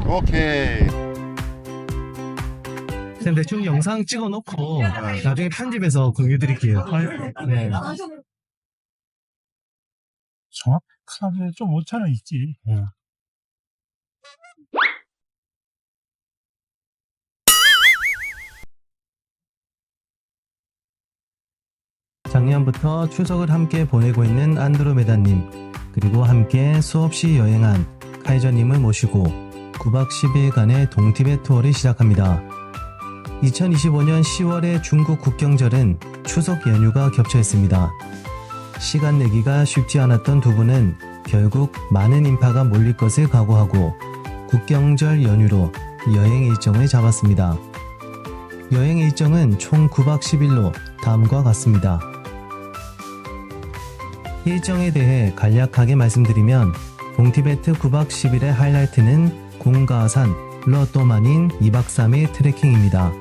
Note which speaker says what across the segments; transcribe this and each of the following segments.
Speaker 1: 오케이.
Speaker 2: 그냥 대충 영상 찍어놓고 나중에 편집해서 공유드릴게요. 네.
Speaker 3: 정확하게 좀 오차는 있지.
Speaker 2: 작년부터 추석을 함께 보내고 있는 안드로메다님, 그리고 함께 수없이 여행한 카이저님을 모시고 9박 10일간의 동티벳 투어를 시작합니다. 2025년 10월의 중국 국경절은 추석 연휴가 겹쳐 있습니다. 시간 내기가 쉽지 않았던 두 분은 결국 많은 인파가 몰릴 것을 각오하고 국경절 연휴로 여행 일정을 잡았습니다. 여행 일정은 총 9박 10일로 다음과 같습니다. 일정에 대해 간략하게 말씀드리면 동티베트 9박 10일의 하이라이트는 공가산 러또만인 2박 3일 트레킹입니다.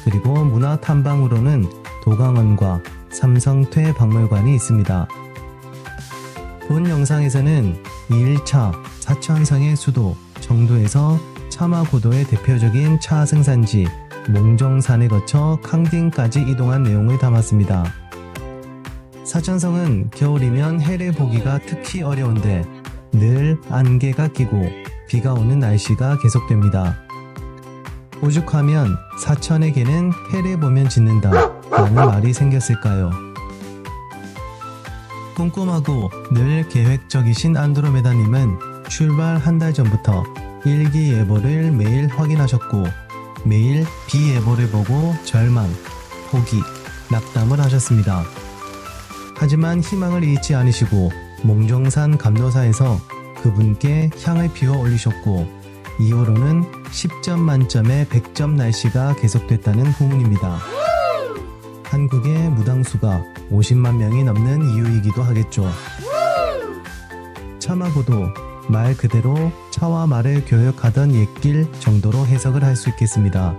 Speaker 2: 그리고 문화 탐방으로는 도강원과 삼성퇴 박물관이 있습니다. 본 영상에서는 2일차 사천성의 수도 정도에서 차마고도의 대표적인 차 생산지 몽정산을 거쳐 캉딩까지 이동한 내용을 담았습니다. 사천성은 겨울이면 해를 보기가 특히 어려운데 늘 안개가 끼고 비가 오는 날씨가 계속됩니다. 오죽하면 사천에게는 해를 보면 짓는다 라는 말이 생겼을까요? 꼼꼼하고 늘 계획적이신 안드로메다님은 출발 한 달 전부터 일기예보를 매일 확인하셨고 매일 비예보를 보고 절망, 포기, 낙담을 하셨습니다. 하지만 희망을 잃지 않으시고 몽정산 감노사에서 그분께 향을 피워 올리셨고 이후로는 10점 만점에 100점 날씨가 계속됐다는 후문입니다. 한국의 무당수가 50만 명이 넘는 이유이기도 하겠죠. 차마고도 말 그대로 차와 말을 교역하던 옛길 정도로 해석을 할 수 있겠습니다.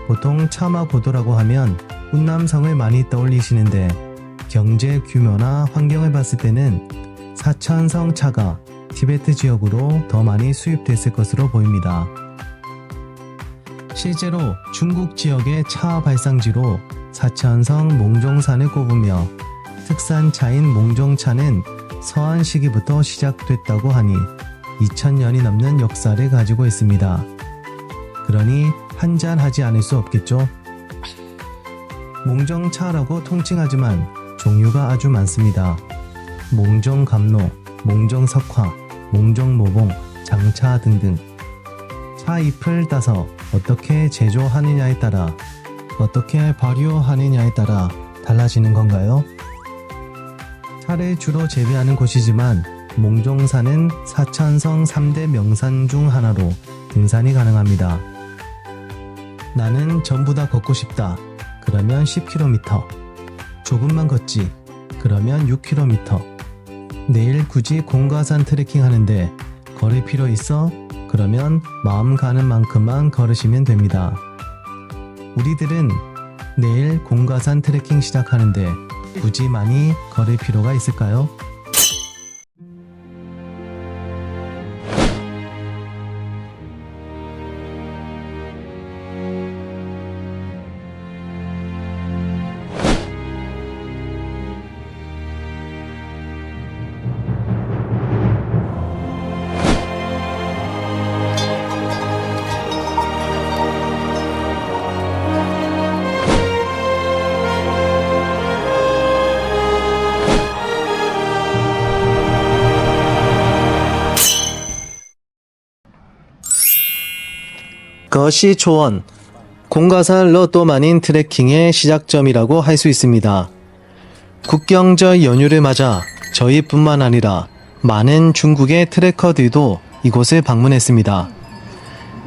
Speaker 2: 보통 차마고도라고 하면 운남성을 많이 떠올리시는데 경제 규모나 환경을 봤을 때는 사천성 차가 티베트 지역으로 더 많이 수입됐을 것으로 보입니다. 실제로 중국 지역의 차 발상지로 사천성 몽종산을 꼽으며 특산차인 몽종차는 서한 시기부터 시작됐다고 하니 2000년이 넘는 역사를 가지고 있습니다. 그러니 한잔하지 않을 수 없겠죠? 몽정차라고 통칭하지만 종류가 아주 많습니다. 몽정감로, 몽정석화, 몽정모봉, 장차 등등. 차 잎을 따서 어떻게 제조하느냐에 따라, 어떻게 발효하느냐에 따라 달라지는 건가요? 차를 주로 재배하는 곳이지만 몽종산은 사천성 3대 명산 중 하나로 등산이 가능합니다. 나는 전부 다 걷고 싶다. 그러면 10km. 조금만 걷지. 그러면 6km. 내일 굳이 공가산 트레킹 하는데 걸을 필요 있어? 그러면 마음 가는 만큼만 걸으시면 됩니다. 우리들은 내일 공가산 트레킹 시작하는데 굳이 많이 걸을 필요가 있을까요? 거시 초원, 공가산 러또만인 트레킹의 시작점이라고 할 수 있습니다. 국경절 연휴를 맞아 저희뿐만 아니라 많은 중국의 트레커들도 이곳을 방문했습니다.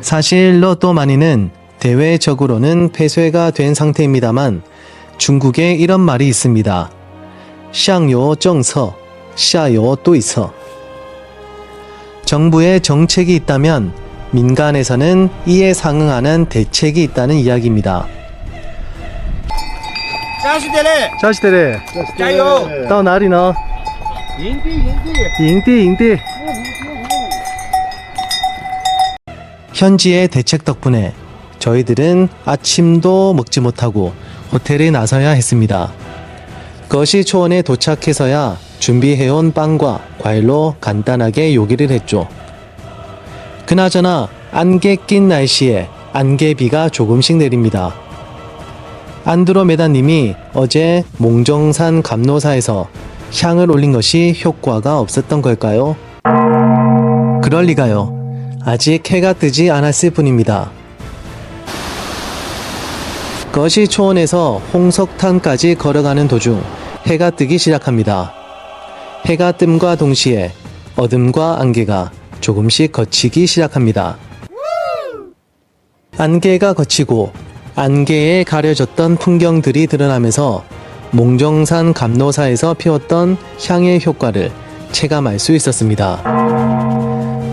Speaker 2: 사실 러또만인은 대외적으로는 폐쇄가 된 상태입니다만 중국에 이런 말이 있습니다. 上有政策, 下有对策. 정부의 정책이 있다면 민간에서는 이에 상응하는 대책이 있다는 이야기입니다.
Speaker 4: 扎实点嘞，
Speaker 2: 扎实点嘞，
Speaker 4: 加油！
Speaker 2: 到哪里呢？
Speaker 4: 营地，营地。
Speaker 2: 营地，营地。 현지의 대책 덕분에 저희들은 아침도 먹지 못하고 호텔에 나서야 했습니다. 거시 초원에 도착해서야 준비해온 빵과 과일로 간단하게 요기를 했죠. 그나저나 안개 낀 날씨에 안개비가 조금씩 내립니다. 안드로메다님이 어제 몽정산 감노사에서 향을 올린 것이 효과가 없었던 걸까요? 그럴 리가요. 아직 해가 뜨지 않았을 뿐입니다. 거시 초원에서 홍석탄까지 걸어가는 도중 해가 뜨기 시작합니다. 해가 뜸과 동시에 어둠과 안개가 조금씩 걷히기 시작합니다. 안개가 걷히고 안개에 가려졌던 풍경들이 드러나면서 몽정산 감노사에서 피웠던 향의 효과를 체감할 수 있었습니다.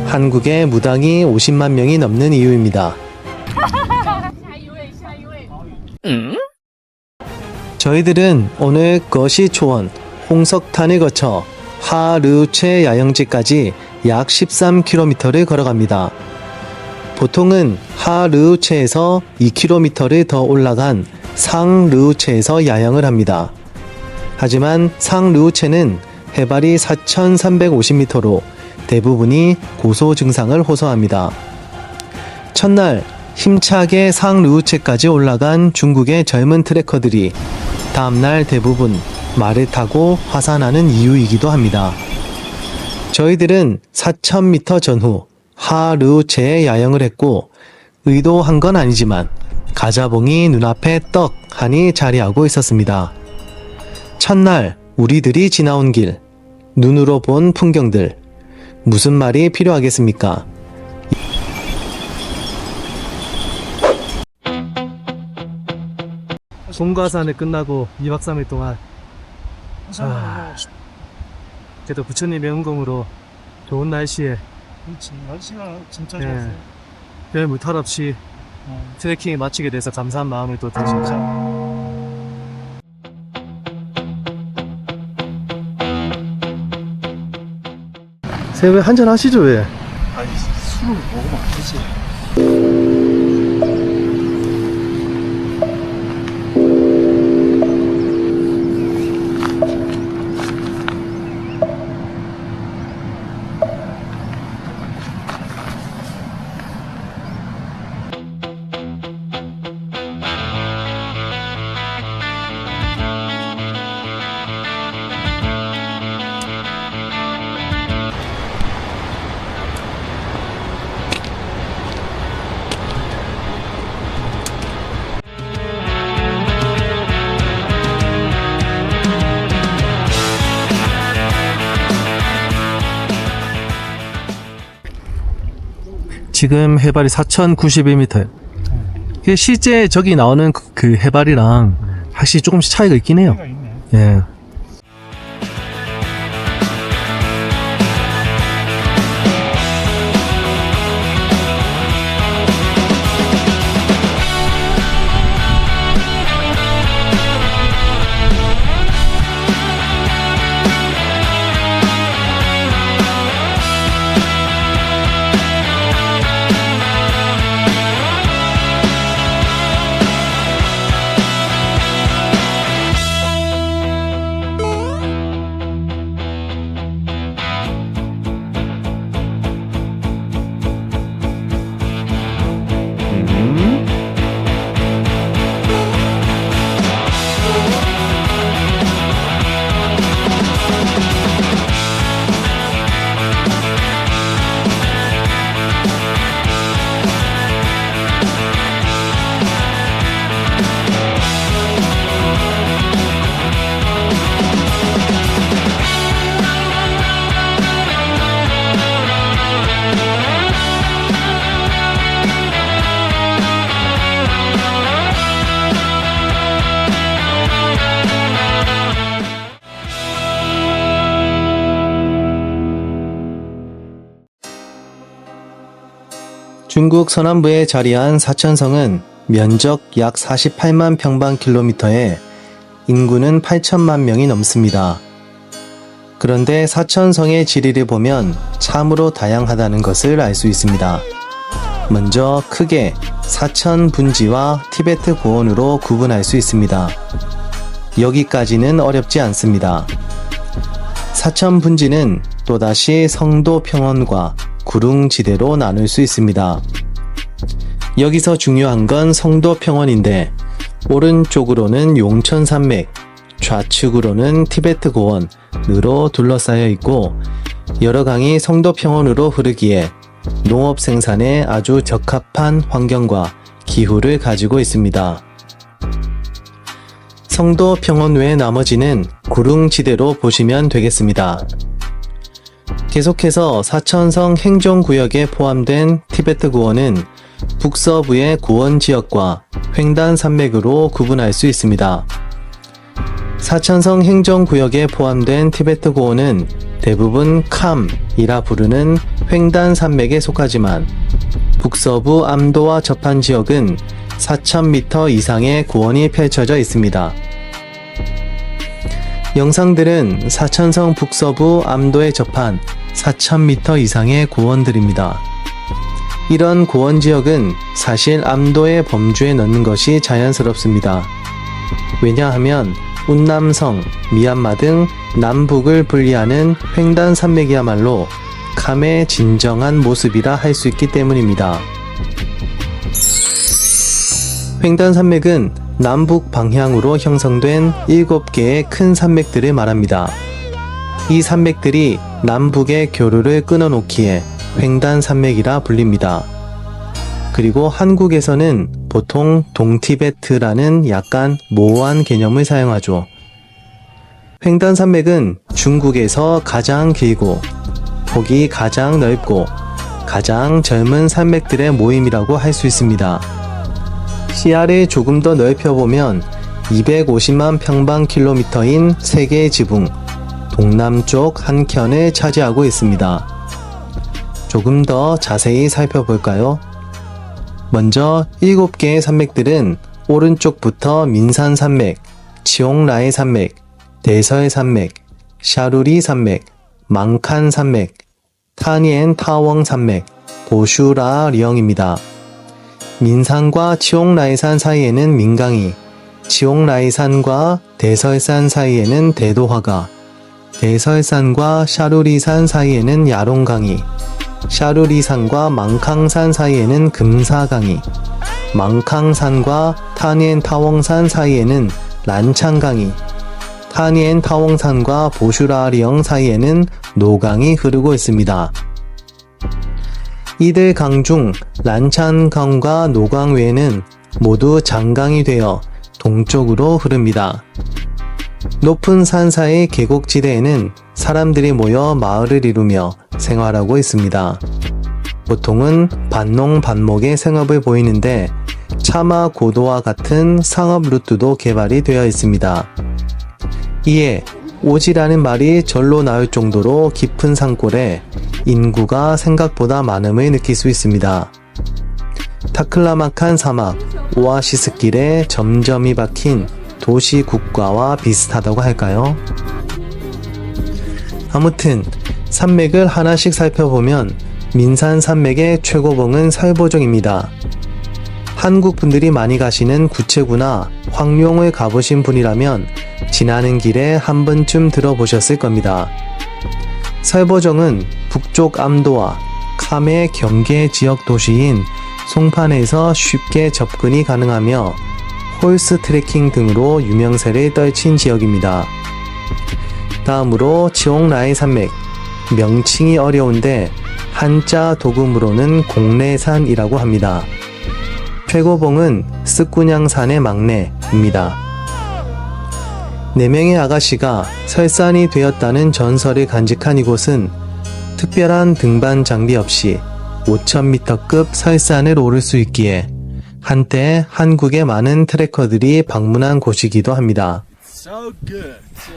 Speaker 2: 한국의 무당이 50만 명이 넘는 이유입니다. 저희들은 오늘 거시 초원 홍석탄을 거쳐 하르우체 야영지까지 약 13km를 걸어갑니다. 보통은 하르우체에서 2km를 더 올라간 상르우체에서 야영을 합니다. 하지만 상르우체는 해발이 4,350m로 대부분이 고소 증상을 호소합니다. 첫날 힘차게 상르우체까지 올라간 중국의 젊은 트레커들이 다음날 대부분 말을 타고 화산하는 이유이기도 합니다. 저희들은 4,000m 전후 하르우체에 야영을 했고 의도한 건 아니지만 가자봉이 눈앞에 떡 하니 자리하고 있었습니다. 첫날 우리들이 지나온 길, 눈으로 본 풍경들, 무슨 말이 필요하겠습니까? 공과산을 끝나고 2박 3일 동안 그래도 부처님의 은공으로 좋은 날씨에
Speaker 3: 그렇지. 날씨가 진짜
Speaker 2: 네.
Speaker 3: 좋았어요.
Speaker 2: 별 무탈 없이 트레킹을 마치게 돼서 감사한 마음을 또 드립니다. 새우에 한잔 하시죠 왜?
Speaker 3: 아니, 술을 먹으면 안 되지.
Speaker 2: 지금 해발이 4,091m. 실제 저기 나오는 그 해발이랑 확실히 조금씩 차이가 있긴 해요.
Speaker 3: 차이가 있네.
Speaker 2: 예. 중국 서남부에 자리한 사천성은 면적 약 48만 평방킬로미터에 인구는 8천만 명이 넘습니다. 그런데 사천성의 지리를 보면 참으로 다양하다는 것을 알 수 있습니다. 먼저 크게 사천 분지와 티베트 고원으로 구분할 수 있습니다. 여기까지는 어렵지 않습니다. 사천 분지는 또다시 성도 평원과 구릉지대로 나눌 수 있습니다. 여기서 중요한 건 성도 평원인데, 오른쪽으로는 용천산맥, 좌측으로는 티베트 고원으로 둘러싸여 있고, 여러 강이 성도 평원으로 흐르기에 농업 생산에 아주 적합한 환경과 기후를 가지고 있습니다. 성도 평원 외 나머지는 구릉지대로 보시면 되겠습니다. 계속해서 사천성 행정구역에 포함된 티베트 고원은 북서부의 고원지역과 횡단산맥으로 구분할 수 있습니다. 사천성 행정구역에 포함된 티베트 고원은 대부분 캄이라 부르는 횡단산맥에 속하지만 북서부 암도와 접한 지역은 4,000m 이상의 고원이 펼쳐져 있습니다. 영상들은 사천성 북서부 암도에 접한 4,000m 이상의 고원들입니다. 이런 고원 지역은 사실 암도의 범주에 넣는 것이 자연스럽습니다. 왜냐하면 운남성, 미얀마 등 남북을 분리하는 횡단산맥이야말로 캄의 진정한 모습이라 할 수 있기 때문입니다. 횡단산맥은 남북 방향으로 형성된 7개의 큰 산맥들을 말합니다. 이 산맥들이 남북의 교류를 끊어놓기에 횡단산맥이라 불립니다. 그리고 한국에서는 보통 동티베트라는 약간 모호한 개념을 사용하죠. 횡단산맥은 중국에서 가장 길고 폭이 가장 넓고 가장 젊은 산맥들의 모임이라고 할 수 있습니다. 시야를 조금 더 넓혀보면 250만 평방킬로미터인 세계의 지붕 동남쪽 한 켠을 차지하고 있습니다. 조금 더 자세히 살펴볼까요? 먼저 7개의 산맥들은 오른쪽부터 민산산맥, 치옹라이 산맥, 대서의 산맥, 샤루리 산맥, 망칸 산맥, 타니엔 타웡 산맥, 보슈라 리영입니다. 민산과 치옹라이산 사이에는 민강이, 치옹라이산과 대설산 사이에는 대도화가, 대설산과 샤루리산 사이에는 야롱강이, 샤루리산과 망캉산 사이에는 금사강이, 망캉산과 타니엔 타웡산 사이에는 란창강이, 타니엔 타웡산과 보슈라리영 사이에는 노강이 흐르고 있습니다. 이들 강 중 란찬강과 노강 외에는 모두 장강이 되어 동쪽으로 흐릅니다. 높은 산 사이 계곡지대에는 사람들이 모여 마을을 이루며 생활하고 있습니다. 보통은 반농 반목의 생업을 보이는데 차마 고도와 같은 상업 루트도 개발이 되어 있습니다. 이에 오지라는 말이 절로 나올 정도로 깊은 산골에 인구가 생각보다 많음을 느낄 수 있습니다. 타클라마칸 사막, 오아시스길에 점점이 박힌 도시 국가와 비슷하다고 할까요? 아무튼 산맥을 하나씩 살펴보면 민산 산맥의 최고봉은 설보정입니다. 한국 분들이 많이 가시는 구체구나 황룡을 가보신 분이라면 지나는 길에 한 번쯤 들어보셨을 겁니다. 설보정은 북쪽 암도와 캄의 경계 지역 도시인 송판에서 쉽게 접근이 가능하며 홀스 트레킹 등으로 유명세를 떨친 지역입니다. 다음으로 치옹라이 산맥, 명칭이 어려운데 한자 도금으로는 공래산이라고 합니다. 최고봉은 스꾸냥산의 막내입니다. 4명의 아가씨가 설산이 되었다는 전설을 간직한 이곳은 특별한 등반 장비 없이 5,000m급 설산을 오를 수 있기에 한때 한국의 많은 트레커들이 방문한 곳이기도 합니다.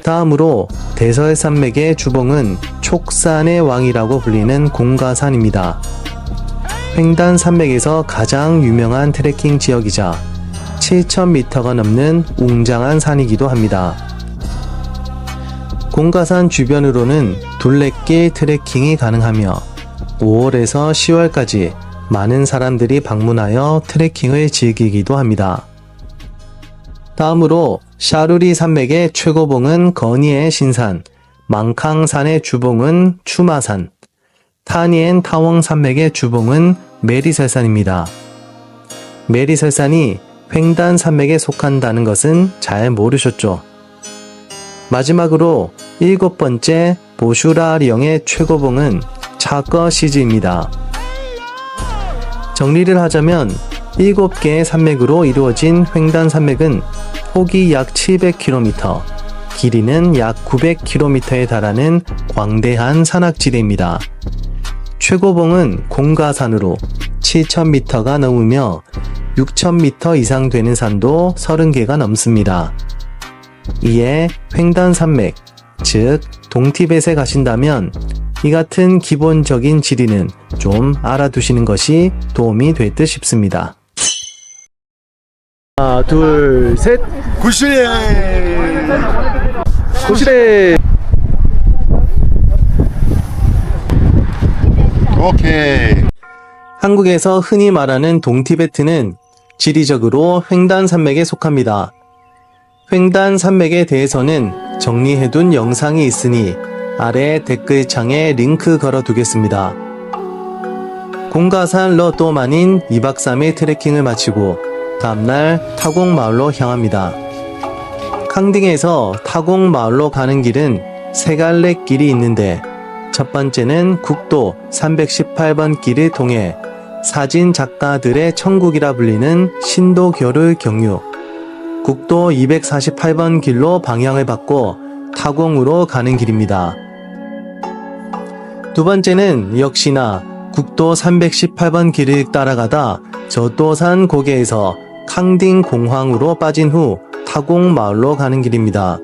Speaker 2: 다음으로 대설산맥의 주봉은 촉산의 왕이라고 불리는 공가산입니다. 횡단산맥에서 가장 유명한 트레킹 지역이자 7,000m가 넘는 웅장한 산이기도 합니다. 공가산 주변으로는 둘레길 트레킹이 가능하며 5월에서 10월까지 많은 사람들이 방문하여 트레킹을 즐기기도 합니다. 다음으로 샤루리 산맥의 최고봉은 거니의 신산, 망캉산의 주봉은 추마산, 타니엔 타웡 산맥의 주봉은 메리설산입니다. 메리설산이 횡단 산맥에 속한다는 것은 잘 모르셨죠? 마지막으로 7번째 보슈라리영의 최고봉은 차꺼시즈입니다. 정리를 하자면 7개의 산맥으로 이루어진 횡단 산맥은 폭이 약 700km, 길이는 약 900km에 달하는 광대한 산악지대입니다. 최고봉은 공가산으로 7000m가 넘으며 6000m 이상 되는 산도 30개가 넘습니다. 이에 횡단 산맥, 즉 동티벳에 가신다면 이 같은 기본적인 지리는 좀 알아두시는 것이 도움이 될 듯 싶습니다. 하나, 둘, 셋!
Speaker 3: 구시리!
Speaker 2: 고시래!
Speaker 3: 오케이.
Speaker 2: 한국에서 흔히 말하는 동티베트는 지리적으로 횡단 산맥에 속합니다. 횡단 산맥에 대해서는 정리해둔 영상이 있으니 아래 댓글창에 링크 걸어두겠습니다. 공가산 러또만인 2박 3일 트레킹을 마치고 다음날 타공 마을로 향합니다. 캉딩에서 타공 마을로 가는 길은 세 갈래 길이 있는데 첫 번째는 국도 318번 길을 통해 사진 작가들의 천국이라 불리는 신도교를 경유, 국도 248번 길로 방향을 바꿔 타공으로 가는 길입니다. 두 번째는 역시나 국도 318번 길을 따라가다 저도산 고개에서 캉딩 공항으로 빠진 후 타공 마을로 가는 길입니다.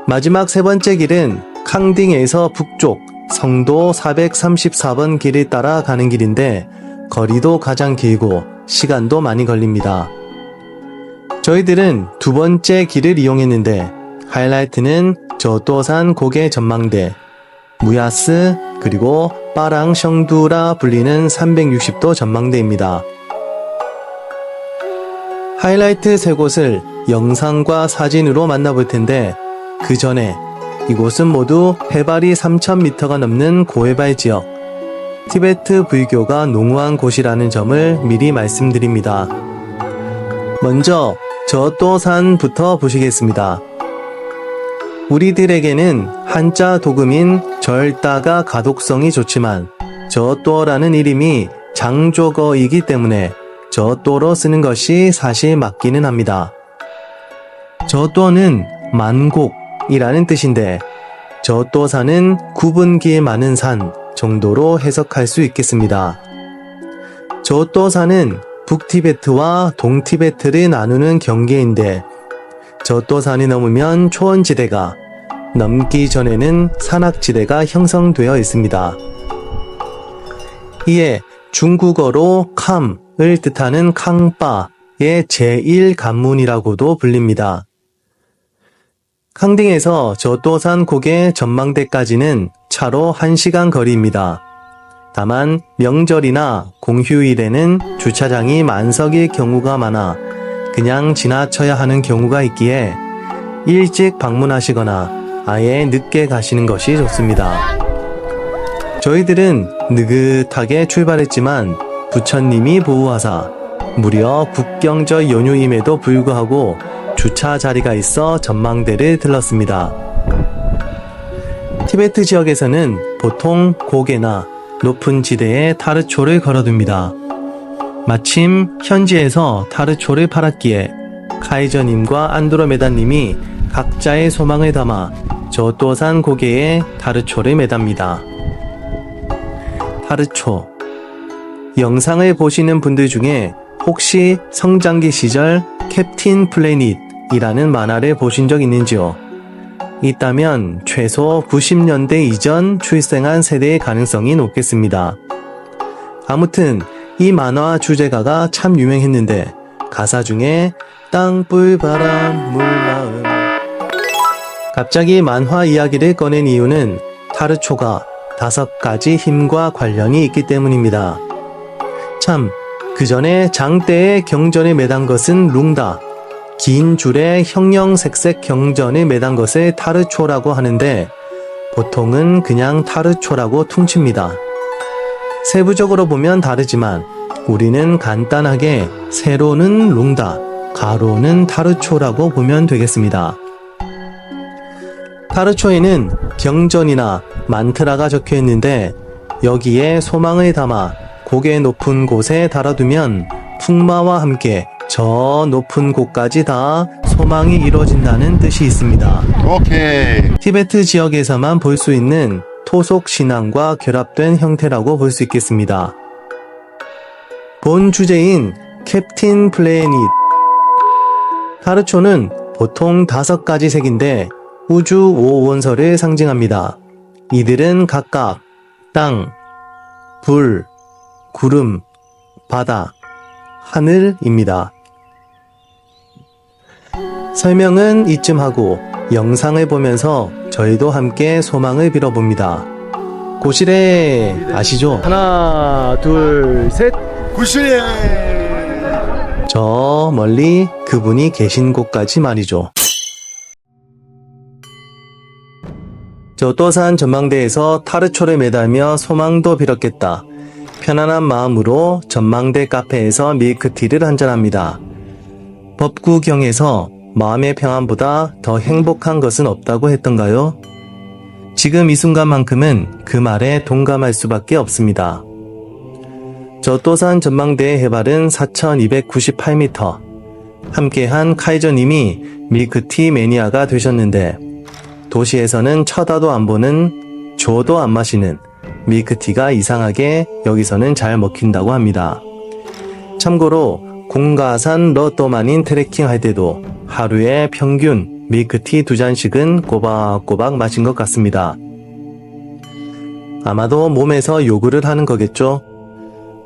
Speaker 2: 마지막 세 번째 길은 캉딩에서 북쪽 성도 434번 길을 따라 가는 길인데 거리도 가장 길고 시간도 많이 걸립니다. 저희들은 두 번째 길을 이용했는데 하이라이트는 저도산 고개 전망대, 무야스 그리고 빠랑성두라 불리는 360도 전망대입니다. 하이라이트 세 곳을 영상과 사진으로 만나볼 텐데 그 전에 이곳은 모두 해발이 3000m가 넘는 고해발 지역, 티베트 불교가 농후한 곳이라는 점을 미리 말씀드립니다. 먼저 저도산부터 보시겠습니다. 우리들에게는 한자 도금인 절다가 가독성이 좋지만 저도라는 이름이 장조거이기 때문에 저도로 쓰는 것이 사실 맞기는 합니다. 저도는 만곡이라는 뜻인데 저도산은 구분기에 많은 산 정도로 해석할 수 있겠습니다. 저도산은 북티베트와 동티베트를 나누는 경계인데 저도산이 넘으면 초원지대가, 넘기 전에는 산악지대가 형성되어 있습니다. 이에 중국어로 캄을 뜻하는 캉바의 제1관문이라고도 불립니다. 캉딩에서 저도산 고개 전망대까지는 차로 1시간 거리입니다. 다만 명절이나 공휴일에는 주차장이 만석일 경우가 많아 그냥 지나쳐야 하는 경우가 있기에 일찍 방문하시거나 아예 늦게 가시는 것이 좋습니다. 저희들은 느긋하게 출발했지만 부처님이 보호하사 무려 국경절 연휴임에도 불구하고 주차 자리가 있어 전망대를 들렀습니다. 티베트 지역에서는 보통 고개나 높은 지대에 타르초를 걸어둡니다. 마침 현지에서 타르초를 팔았기에 카이저님과 안드로메다님이 각자의 소망을 담아 저도산 고개에 타르초를 매답니다. 타르초. 영상을 보시는 분들 중에 혹시 성장기 시절 캡틴 플래닛이라는 만화를 보신 적 있는지요? 있다면 최소 90년대 이전 출생한 세대의 가능성이 높겠습니다. 아무튼 이 만화 주제가가 참 유명했는데 가사 중에 땅, 불, 바람, 물, 마음 갑자기 만화 이야기를 꺼낸 이유는 타르초가 5가지 힘과 관련이 있기 때문입니다. 참, 그 전에 장대에 경전에 매단 것은 룽다, 긴 줄에 형형색색 경전에 매단 것을 타르초라고 하는데 보통은 그냥 타르초라고 퉁칩니다. 세부적으로 보면 다르지만 우리는 간단하게 세로는 룽다, 가로는 타르초라고 보면 되겠습니다. 타르초에는 경전이나 만트라가 적혀 있는데 여기에 소망을 담아 고개 높은 곳에 달아두면 풍마와 함께 저 높은 곳까지 다 소망이 이루어진다는 뜻이 있습니다.
Speaker 3: 오케이.
Speaker 2: 티베트 지역에서만 볼 수 있는 토속 신앙과 결합된 형태라고 볼 수 있겠습니다. 본 주제인 캡틴 플래닛. 타르초는 보통 5가지 색인데 우주 5원소를 상징합니다. 이들은 각각 땅, 불, 구름, 바다, 하늘입니다. 설명은 이쯤 하고 영상을 보면서 저희도 함께 소망을 빌어봅니다. 고시래 아시죠? 하나, 둘, 셋.
Speaker 3: 구시리.
Speaker 2: 저 멀리 그분이 계신 곳까지 말이죠. 저도산 전망대에서 타르초를 매달며 소망도 빌었겠다. 편안한 마음으로 전망대 카페에서 밀크티를 한잔합니다. 법구경에서 마음의 평안보다 더 행복한 것은 없다고 했던가요? 지금 이 순간만큼은 그 말에 동감할 수밖에 없습니다. 저도산 전망대의 해발은 4298m. 함께한 카이저님이 밀크티 매니아가 되셨는데 도시에서는 쳐다도 안 보는 줘도 안 마시는 밀크티가 이상하게 여기서는 잘 먹힌다고 합니다. 참고로 공가산 러또만인 트레킹 할 때도 하루에 평균 밀크티 2잔씩은 꼬박꼬박 마신 것 같습니다. 아마도 몸에서 요구를 하는 거겠죠?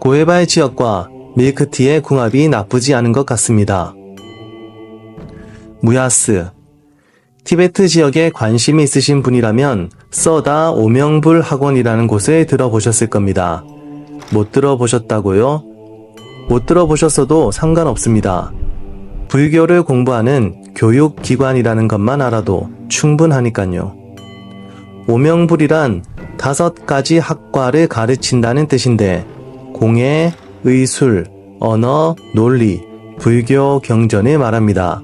Speaker 2: 고해발 지역과 밀크티의 궁합이 나쁘지 않은 것 같습니다. 무야스. 티베트 지역에 관심이 있으신 분이라면 써다 오명불 학원이라는 곳을 들어보셨을 겁니다. 못 들어보셨다고요? 못 들어보셨어도 상관없습니다. 불교를 공부하는 교육기관이라는 것만 알아도 충분하니까요. 오명불이란 5가지 학과를 가르친다는 뜻인데 공예, 의술, 언어, 논리, 불교 경전을 말합니다.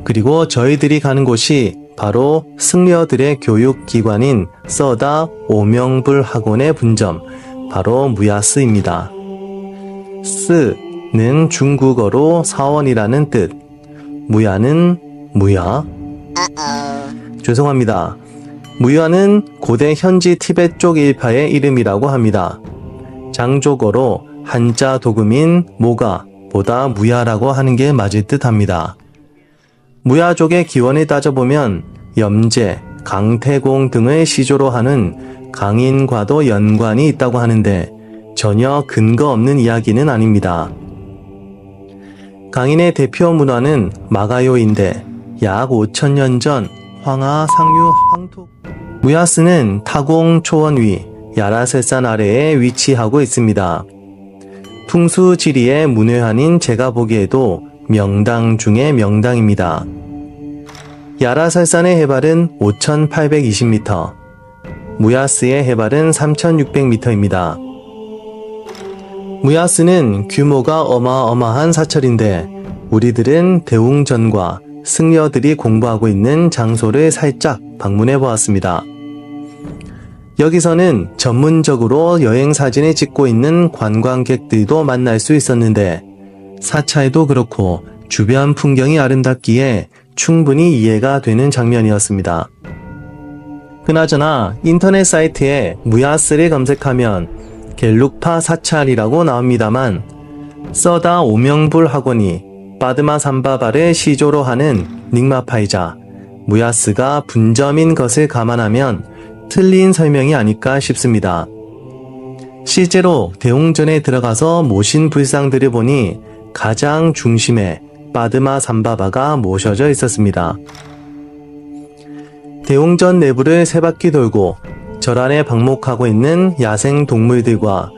Speaker 2: 그리고 저희들이 가는 곳이 바로 승려들의 교육기관인 써다 오명불 학원의 분점, 바로 무야스입니다. 스는 중국어로 사원이라는 뜻, 무야는 무야. 죄송합니다. 무야는 고대 현지 티베트 쪽 일파의 이름이라고 합니다. 장족어로 한자 도금인 모가 보다 무야라고 하는 게 맞을 듯 합니다. 무야족의 기원을 따져보면 염제, 강태공 등을 시조로 하는 강인과도 연관이 있다고 하는데 전혀 근거 없는 이야기는 아닙니다. 강인의 대표 문화는 마가요인데 약 5000년 전 황하 상류 황토 무야스는 타공 초원 위 야라셀산 아래에 위치하고 있습니다. 풍수지리의 문외한인 제가 보기에도 명당 중의 명당입니다. 야라살산의 해발은 5820m, 무야스의 해발은 3600m입니다. 무야스는 규모가 어마어마한 사찰인데 우리들은 대웅전과 승려들이 공부하고 있는 장소를 살짝 방문해 보았습니다. 여기서는 전문적으로 여행 사진을 찍고 있는 관광객들도 만날 수 있었는데 사찰도 그렇고 주변 풍경이 아름답기에 충분히 이해가 되는 장면이었습니다. 그나저나 인터넷 사이트에 무야스를 검색하면 겔룩파 사찰이라고 나옵니다만 써다 오명불 학원이 바드마 삼바바를 시조로 하는 닉마파이자 무야스가 분점인 것을 감안하면 틀린 설명이 아닐까 싶습니다. 실제로 대웅전에 들어가서 모신 불상들을 보니 가장 중심에 바드마 삼바바가 모셔져 있었습니다. 대웅전 내부를 세 바퀴 돌고 절 안에 방목하고 있는 야생 동물들과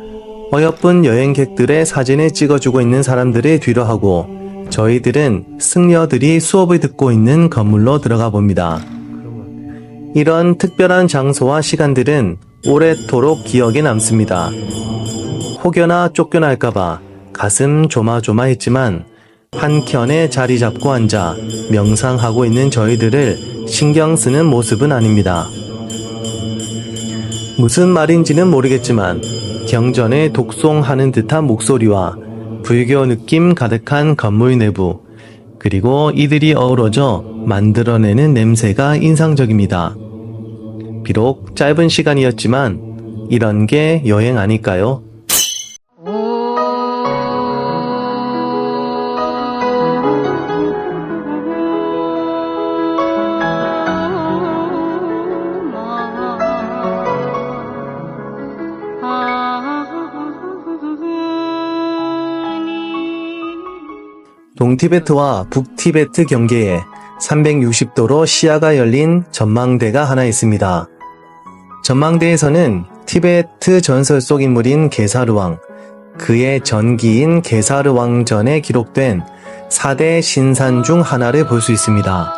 Speaker 2: 어여쁜 여행객들의 사진을 찍어주고 있는 사람들을 뒤로 하고 저희들은 승려들이 수업을 듣고 있는 건물로 들어가 봅니다. 이런 특별한 장소와 시간들은 오래도록 기억에 남습니다. 혹여나 쫓겨날까봐 가슴 조마조마했지만 한켠에 자리 잡고 앉아 명상하고 있는 저희들을 신경 쓰는 모습은 아닙니다. 무슨 말인지는 모르겠지만 경전에 독송하는 듯한 목소리와 불교 느낌 가득한 건물 내부, 그리고 이들이 어우러져 만들어내는 냄새가 인상적입니다. 비록 짧은 시간이었지만 이런 게 여행 아닐까요? 동티베트와 북티베트 경계에 360도로 시야가 열린 전망대가 하나 있습니다. 전망대에서는 티베트 전설 속 인물인 게사르왕, 그의 전기인 게사르왕전에 기록된 4대 신산 중 하나를 볼 수 있습니다.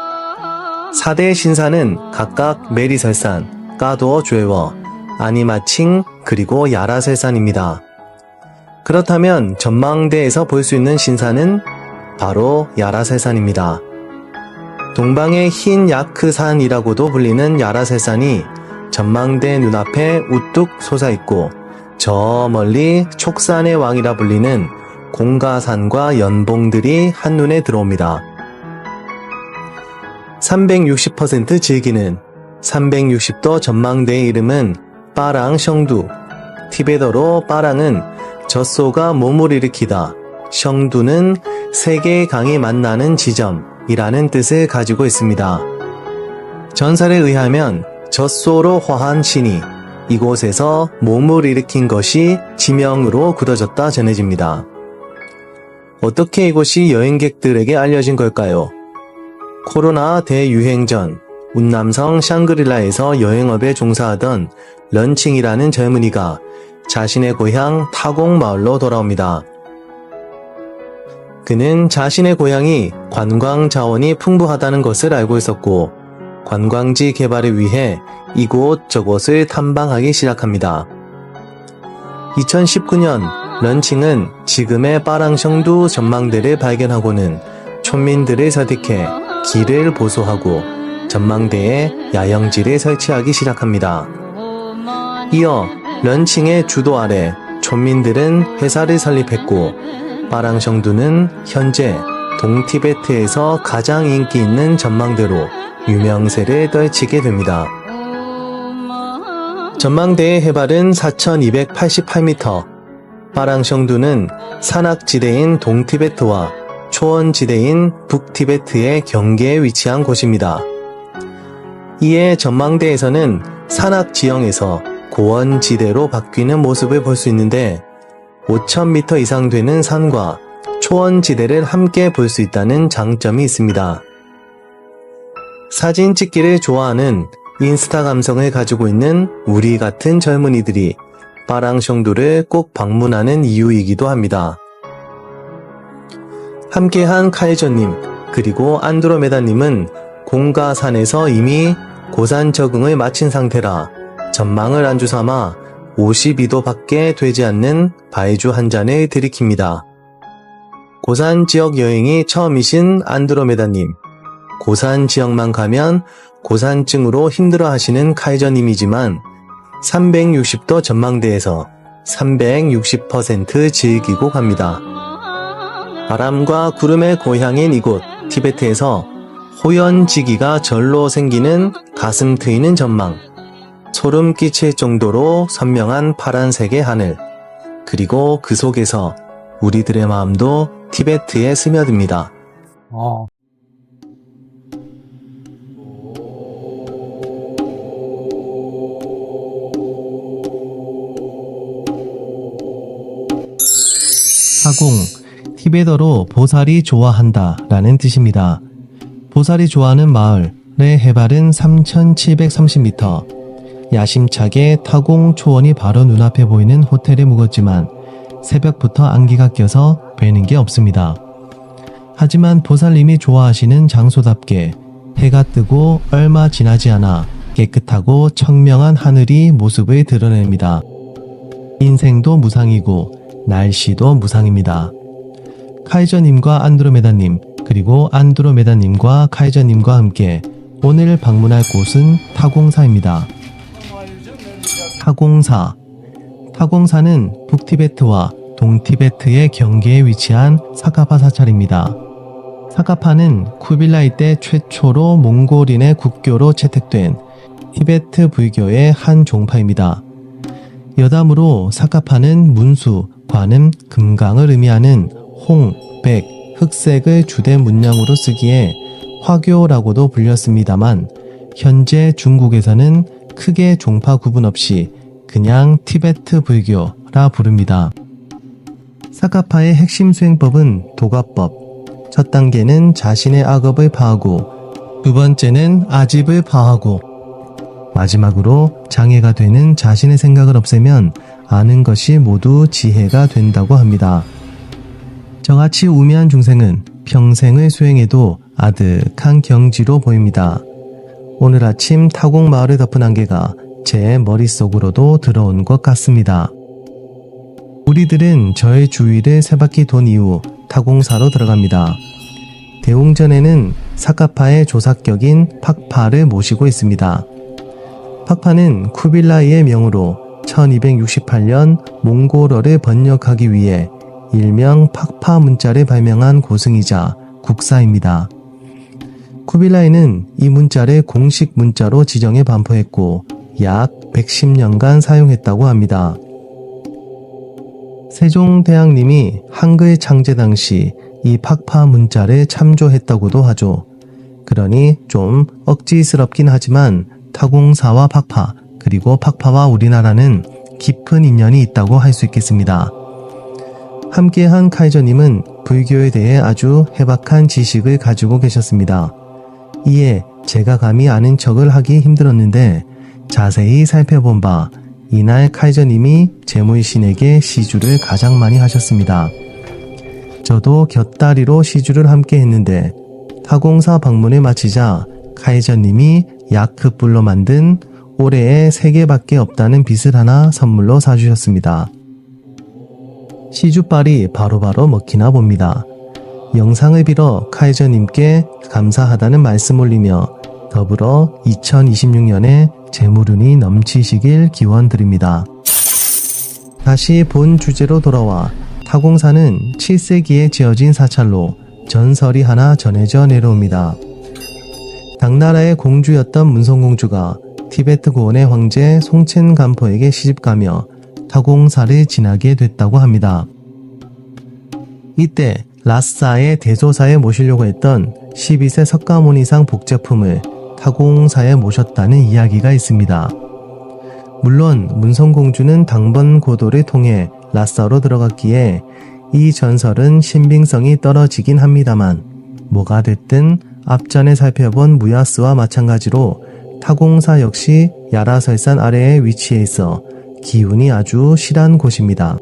Speaker 2: 4대 신산은 각각 메리설산, 까도어 죄워, 아니마칭, 그리고 야라설산입니다. 그렇다면 전망대에서 볼 수 있는 신산은 바로 야라설산입니다. 동방의 흰 야크산이라고도 불리는 야라설산이 전망대 눈앞에 우뚝 솟아있고 저 멀리 촉산의 왕이라 불리는 공가산과 연봉들이 한눈에 들어옵니다. 360% 즐기는 360도 전망대의 이름은 빠랑성두, 티베더로 빠랑은 젖소가 몸을 일으키다, 성두는 세 개의 강이 만나는 지점이라는 뜻을 가지고 있습니다. 전설에 의하면 젖소로 화한 신이 이곳에서 몸을 일으킨 것이 지명으로 굳어졌다 전해집니다. 어떻게 이곳이 여행객들에게 알려진 걸까요? 코로나 대유행 전 운남성 샹그릴라에서 여행업에 종사하던 런칭이라는 젊은이가 자신의 고향 타공 마을로 돌아옵니다. 그는 자신의 고향이 관광 자원이 풍부하다는 것을 알고 있었고 관광지 개발을 위해 이곳저곳을 탐방하기 시작합니다. 2019년 런칭은 지금의 빠랑성두 전망대를 발견하고는 촌민들을 설득해 길을 보수하고 전망대에 야영지를 설치하기 시작합니다. 이어 런칭의 주도 아래 촌민들은 회사를 설립했고 빠랑성두는 현재 동티베트에서 가장 인기 있는 전망대로 유명세를 떨치게 됩니다. 전망대의 해발은 4,288m, 빠랑성두는 산악지대인 동티베트와 초원지대인 북티베트의 경계에 위치한 곳입니다. 이에 전망대에서는 산악지형에서 고원지대로 바뀌는 모습을 볼 수 있는데 5,000m 이상 되는 산과 초원지대를 함께 볼 수 있다는 장점이 있습니다. 사진 찍기를 좋아하는 인스타 감성을 가지고 있는 우리 같은 젊은이들이 빠랑성두를 꼭 방문하는 이유이기도 합니다. 함께한 카이저님 그리고 안드로메다님은 공가산에서 이미 고산 적응을 마친 상태라 전망을 안주 삼아 52도밖에 되지 않는 바이주 한 잔을 들이킵니다. 고산 지역 여행이 처음이신 안드로메다님, 고산 지역만 가면 고산증으로 힘들어 하시는 카이저님이지만 360도 전망대에서 360% 즐기고 갑니다. 바람과 구름의 고향인 이곳 티베트에서 호연지기가 절로 생기는 가슴 트이는 전망, 소름 끼칠 정도로 선명한 파란색의 하늘, 그리고 그 속에서 우리들의 마음도 티베트에 스며듭니다. 하공, 티베더로 보살이 좋아한다 라는 뜻입니다. 보살이 좋아하는 마을의 해발은 3,730m, 야심차게 타공 초원이 바로 눈앞에 보이는 호텔에 묵었지만 새벽부터 안개가 껴서 뵈는 게 없습니다. 하지만 보살님이 좋아하시는 장소답게 해가 뜨고 얼마 지나지 않아 깨끗하고 청명한 하늘이 모습을 드러냅니다. 인생도 무상이고 날씨도 무상입니다. 카이저님과 안드로메다님, 그리고 안드로메다님과 카이저님과 함께 오늘 방문할 곳은 타공사입니다. 타공사는 북티베트와 동티베트의 경계에 위치한 사카파 사찰입니다. 사카파는 쿠빌라이 때 최초로 몽골인의 국교로 채택된 티베트 불교의 한 종파입니다. 여담으로 사카파는 문수, 관음, 금강을 의미하는 홍, 백, 흑색을 주된 문양으로 쓰기에 화교라고도 불렸습니다만 현재 중국에서는 크게 종파 구분 없이 그냥 티베트 불교라 부릅니다. 사카파의 핵심 수행법은 도가법. 첫 단계는 자신의 악업을 파하고, 두 번째는 아집을 파하고, 마지막으로 장애가 되는 자신의 생각을 없애면 아는 것이 모두 지혜가 된다고 합니다. 저같이 우매한 중생은 평생을 수행해도 아득한 경지로 보입니다. 오늘 아침 타공 마을을 덮은 안개가 제 머릿속으로도 들어온 것 같습니다. 우리들은 저의 주위를 세 바퀴 돈 이후 타공사로 들어갑니다. 대웅전에는 사카파의 조사격인 팍파를 모시고 있습니다. 팍파는 쿠빌라이의 명으로 1268년 몽골어를 번역하기 위해 일명 팍파 문자를 발명한 고승이자 국사입니다. 쿠빌라이는 이 문자를 공식 문자로 지정해 반포했고 약 110년간 사용했다고 합니다. 세종대왕님이 한글 창제 당시 이 팍파 문자를 참조했다고도 하죠. 그러니 좀 억지스럽긴 하지만 타공사와 팍파, 그리고 팍파와 우리나라는 깊은 인연이 있다고 할 수 있겠습니다. 함께한 카이저님은 불교에 대해 아주 해박한 지식을 가지고 계셨습니다. 이에 제가 감히 아는 척을 하기 힘들었는데 자세히 살펴본 바 이날 카이저님이 제무이신에게 시주를 가장 많이 하셨습니다. 저도 곁다리로 시주를 함께 했는데 타공사 방문을 마치자 카이저님이 야크불로 만든 올해에 3개밖에 없다는 빗을 하나 선물로 사주셨습니다. 시주빨이 바로바로 먹히나 봅니다. 영상을 빌어 카이저님께 감사하다는 말씀 올리며 더불어 2026년에 재물운이 넘치시길 기원드립니다. 다시 본 주제로 돌아와 타공사는 7세기에 지어진 사찰로 전설이 하나 전해져 내려옵니다. 당나라의 공주였던 문성공주가 티베트 고원의 황제 송첸 간포에게 시집가며 타공사를 지나게 됐다고 합니다. 이때 라싸의 대소사에 모시려고 했던 12세 석가모니상 복제품을 타공사에 모셨다는 이야기가 있습니다. 물론 문성공주는 당번 고도를 통해 라싸로 들어갔기에 이 전설은 신빙성이 떨어지긴 합니다만 뭐가 됐든 앞전에 살펴본 무야스와 마찬가지로 타공사 역시 야라설산 아래에 위치해 있어 기운이 아주 실한 곳입니다.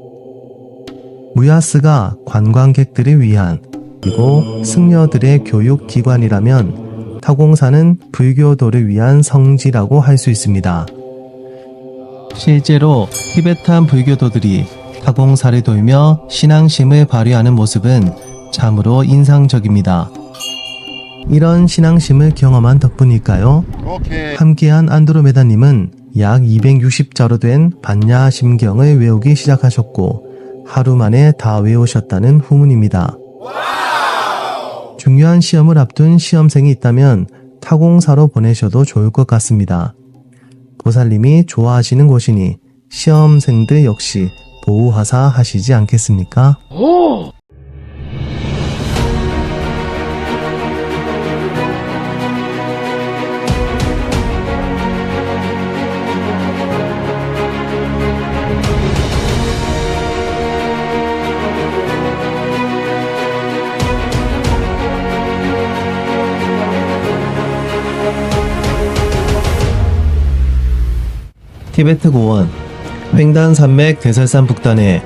Speaker 2: 무야스가 관광객들을 위한 그리고 승려들의 교육기관이라면 타공사는 불교도를 위한 성지라고 할 수 있습니다. 실제로 티베탄 불교도들이 타공사를 돌며 신앙심을 발휘하는 모습은 참으로 인상적입니다. 이런 신앙심을 경험한 덕분일까요? 함께한 안드로메다님은 약 260자로 된 반야심경을 외우기 시작하셨고 하루 만에 다 외우셨다는 후문입니다. 중요한 시험을 앞둔 시험생이 있다면 타공사로 보내셔도 좋을 것 같습니다. 보살님이 좋아하시는 곳이니 시험생들 역시 보호하사 하시지 않겠습니까? 티베트 고원, 횡단산맥 대설산 북단에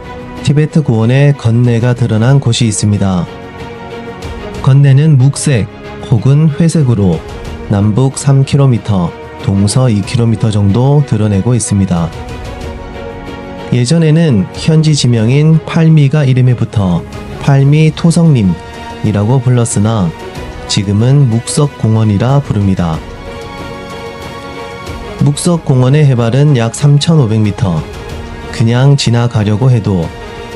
Speaker 2: 티베트 고원의 건네가 드러난 곳이 있습니다. 건네는 묵색 혹은 회색으로 남북 3km, 동서 2km 정도 드러내고 있습니다. 예전에는 현지 지명인 팔미가 이름에 붙어 팔미 토성림이라고 불렀으나 지금은 묵석공원이라 부릅니다. 묵석공원의 해발은 약 3,500m. 그냥 지나가려고 해도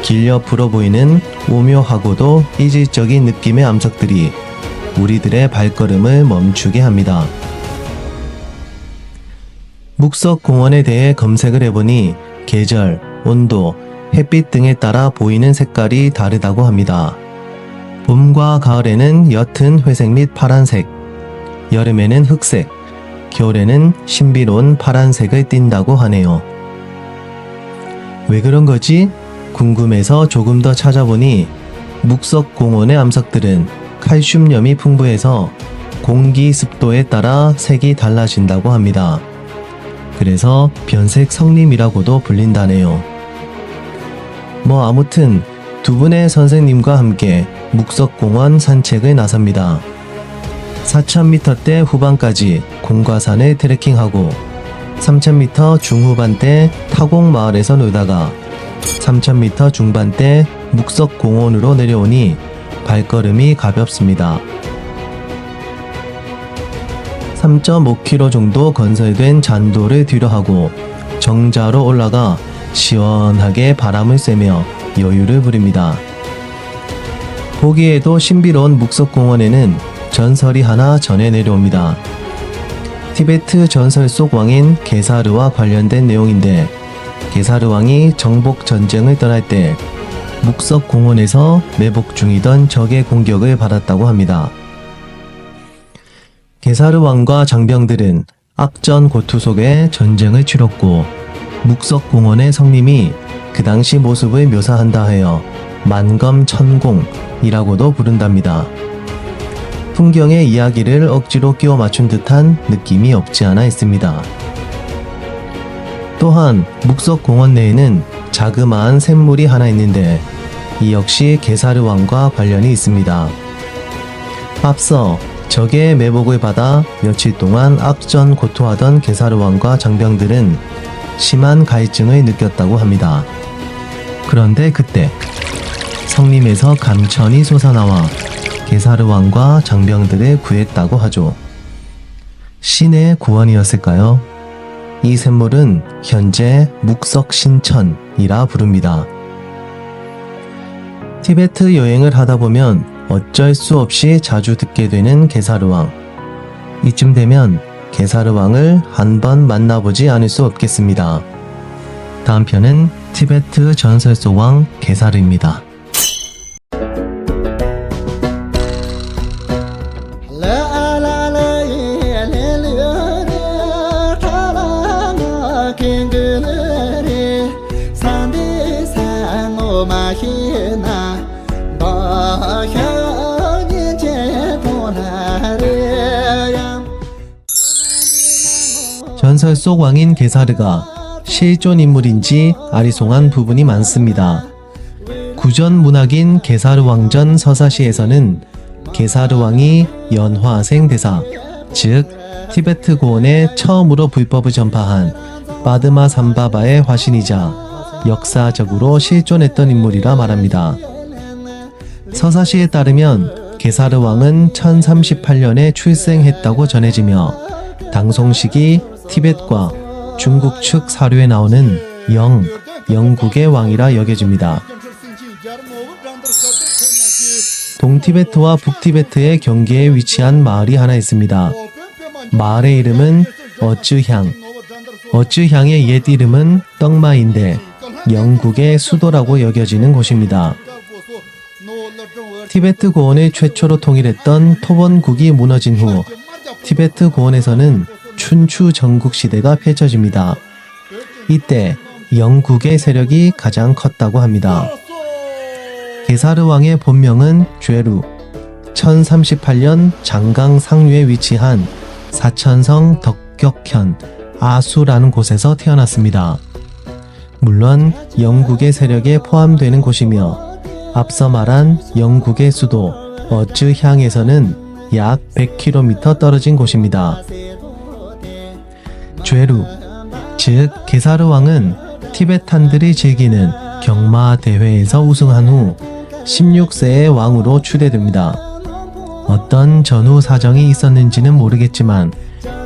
Speaker 2: 길 옆으로 보이는 오묘하고도 이질적인 느낌의 암석들이 우리들의 발걸음을 멈추게 합니다. 묵석공원에 대해 검색을 해보니 계절, 온도, 햇빛 등에 따라 보이는 색깔이 다르다고 합니다. 봄과 가을에는 옅은 회색 및 파란색, 여름에는 흑색, 겨울에는 신비로운 파란색을 띈다고 하네요. 왜 그런 거지? 궁금해서 조금 더 찾아보니 묵석공원의 암석들은 칼슘염이 풍부해서 공기 습도에 따라 색이 달라진다고 합니다. 그래서 변색 성림이라고도 불린다네요. 뭐 아무튼 두 분의 선생님과 함께 묵석공원 산책을 나섭니다. 4,000m대 후반까지 공과산을 트레킹하고 3,000m 중후반대 타곡마을에서 놀다가 3,000m 중반대 묵석공원으로 내려오니 발걸음이 가볍습니다. 3.5km 정도 건설된 잔도를 뒤로하고 정자로 올라가 시원하게 바람을 쐬며 여유를 부립니다. 보기에도 신비로운 묵석공원에는 전설이 하나 전해 내려옵니다. 티베트 전설 속 왕인 게사르와 관련된 내용인데 게사르 왕이 정복 전쟁을 떠날 때 묵석공원에서 매복 중이던 적의 공격을 받았다고 합니다. 게사르 왕과 장병들은 악전 고투 속에 전쟁을 치렀고 묵석공원의 성림이 그 당시 모습을 묘사한다 하여 만검천공이라고도 부른답니다. 풍경의 이야기를 억지로 끼워 맞춘 듯한 느낌이 없지 않아 있습니다. 또한 묵석공원 내에는 자그마한 샘물이 하나 있는데 이 역시 게사르 왕과 관련이 있습니다. 앞서 적의 매복을 받아 며칠 동안 악전 고토하던 게사르 왕과 장병들은 심한 갈증을 느꼈다고 합니다. 그런데 그때 성림에서 감천이 솟아나와 게사르 왕과 장병들을 구했다고 하죠. 신의 구원이었을까요? 이 샘물은 현재 묵석신천이라 부릅니다. 티베트 여행을 하다 보면 어쩔 수 없이 자주 듣게 되는 게사르 왕. 이쯤 되면 게사르 왕을 한번 만나보지 않을 수 없겠습니다. 다음 편은 티베트 전설 속 왕 게사르입니다. 전설 속 왕인 게사르가 실존 인물인지 아리송한 부분이 많습니다. 구전 문학인 게사르 왕전 서사시에서는 게사르 왕이 연화생 대사, 즉 티베트 고원에 처음으로 불법을 전파한 바드마 삼바바의 화신이자 역사적으로 실존했던 인물이라 말합니다. 서사시에 따르면 게사르 왕은 1038년에 출생했다고 전해지며 당송식이 티벳과 중국 측 사료에 나오는 영국의 왕이라 여겨집니다. 동티베트와 북티베트의 경계에 위치한 마을이 하나 있습니다. 마을의 이름은 어쯔향. 어쯔향의 옛 이름은 떡마인데 영국의 수도라고 여겨지는 곳입니다. 티베트 고원을 최초로 통일했던 토번국이 무너진 후 티베트 고원에서는 춘추 전국 시대가 펼쳐집니다. 이때 영국의 세력이 가장 컸다고 합니다. 게사르 왕의 본명은 죄루, 1038년 장강 상류에 위치한 사천성 덕격현 아수라는 곳에서 태어났습니다. 물론 영국의 세력에 포함되는 곳이며 앞서 말한 영국의 수도 어쯔향에서는 약 100km 떨어진 곳입니다. 죄루, 즉 게사르 왕은 티베탄들이 즐기는 경마 대회에서 우승한 후 16세의 왕으로 추대됩니다. 어떤 전후 사정이 있었는지는 모르겠지만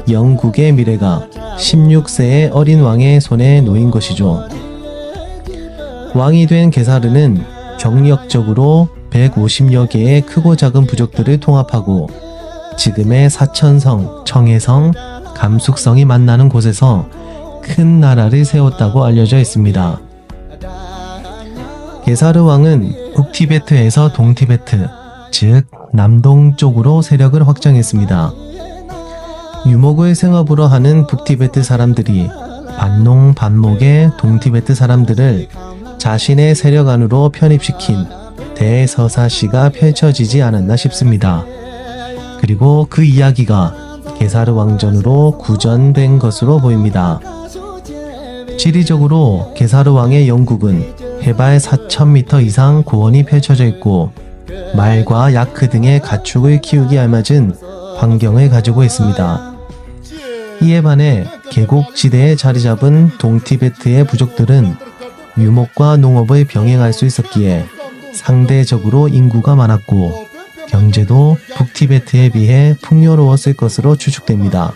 Speaker 2: 영국의 미래가 16세의 어린 왕의 손에 놓인 것이죠. 왕이 된 게사르는 경력적으로 150여 개의 크고 작은 부족들을 통합하고 지금의 사천성, 청해성, 감숙성이 만나는 곳에서 큰 나라를 세웠다고 알려져 있습니다. 게사르 왕은 북티베트에서 동티베트, 즉 남동쪽으로 세력을 확장했습니다. 유목을 생업으로 하는 북티베트 사람들이 반농반목의 동티베트 사람들을 자신의 세력 안으로 편입시킨 대서사시가 펼쳐지지 않았나 싶습니다. 그리고 그 이야기가 게사르 왕전으로 구전된 것으로 보입니다. 지리적으로 게사르 왕의 영국은 해발 4,000m 이상 고원이 펼쳐져 있고 말과 야크 등의 가축을 키우기 알맞은 환경을 가지고 있습니다. 이에 반해 계곡지대에 자리 잡은 동티베트의 부족들은 유목과 농업을 병행할 수 있었기에 상대적으로 인구가 많았고 경제도 북티베트에 비해 풍요로웠을 것으로 추측됩니다.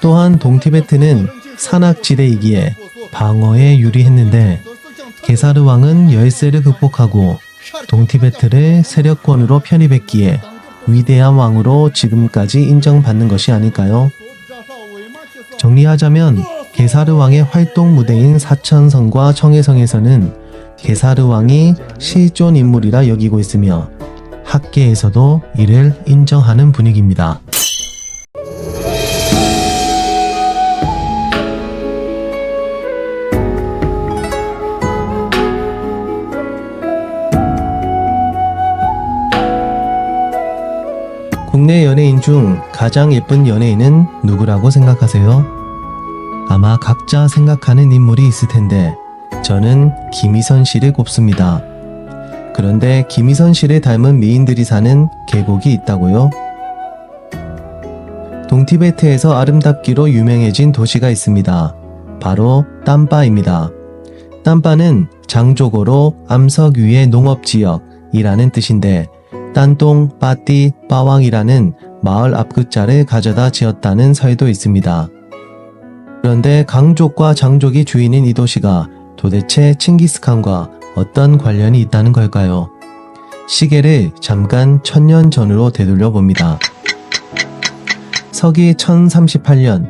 Speaker 2: 또한 동티베트는 산악지대이기에 방어에 유리했는데 게사르 왕은 열세를 극복하고 동티베트를 세력권으로 편입했기에 위대한 왕으로 지금까지 인정받는 것이 아닐까요? 정리하자면 게사르 왕의 활동 무대인 사천성과 청해성에서는 게사르 왕이 실존 인물이라 여기고 있으며 학계에서도 이를 인정하는 분위기입니다. 국내 연예인 중 가장 예쁜 연예인은 누구라고 생각하세요? 아마 각자 생각하는 인물이 있을 텐데 저는 김희선 씨를 꼽습니다. 그런데 김희선 씨를 닮은 미인들이 사는 계곡이 있다고요? 동티베트에서 아름답기로 유명해진 도시가 있습니다. 바로 땀바입니다. 땀바는 장조고로 암석 위의 농업지역이라는 뜻인데 딴동, 빠띠, 빠왕이라는 마을 앞글자를 가져다 지었다는 설도 있습니다. 그런데 강족과 장족이 주인인 이 도시가 도대체 칭기스칸과 어떤 관련이 있다는 걸까요? 시계를 잠깐 1000년 전으로 되돌려 봅니다. 서기 1038년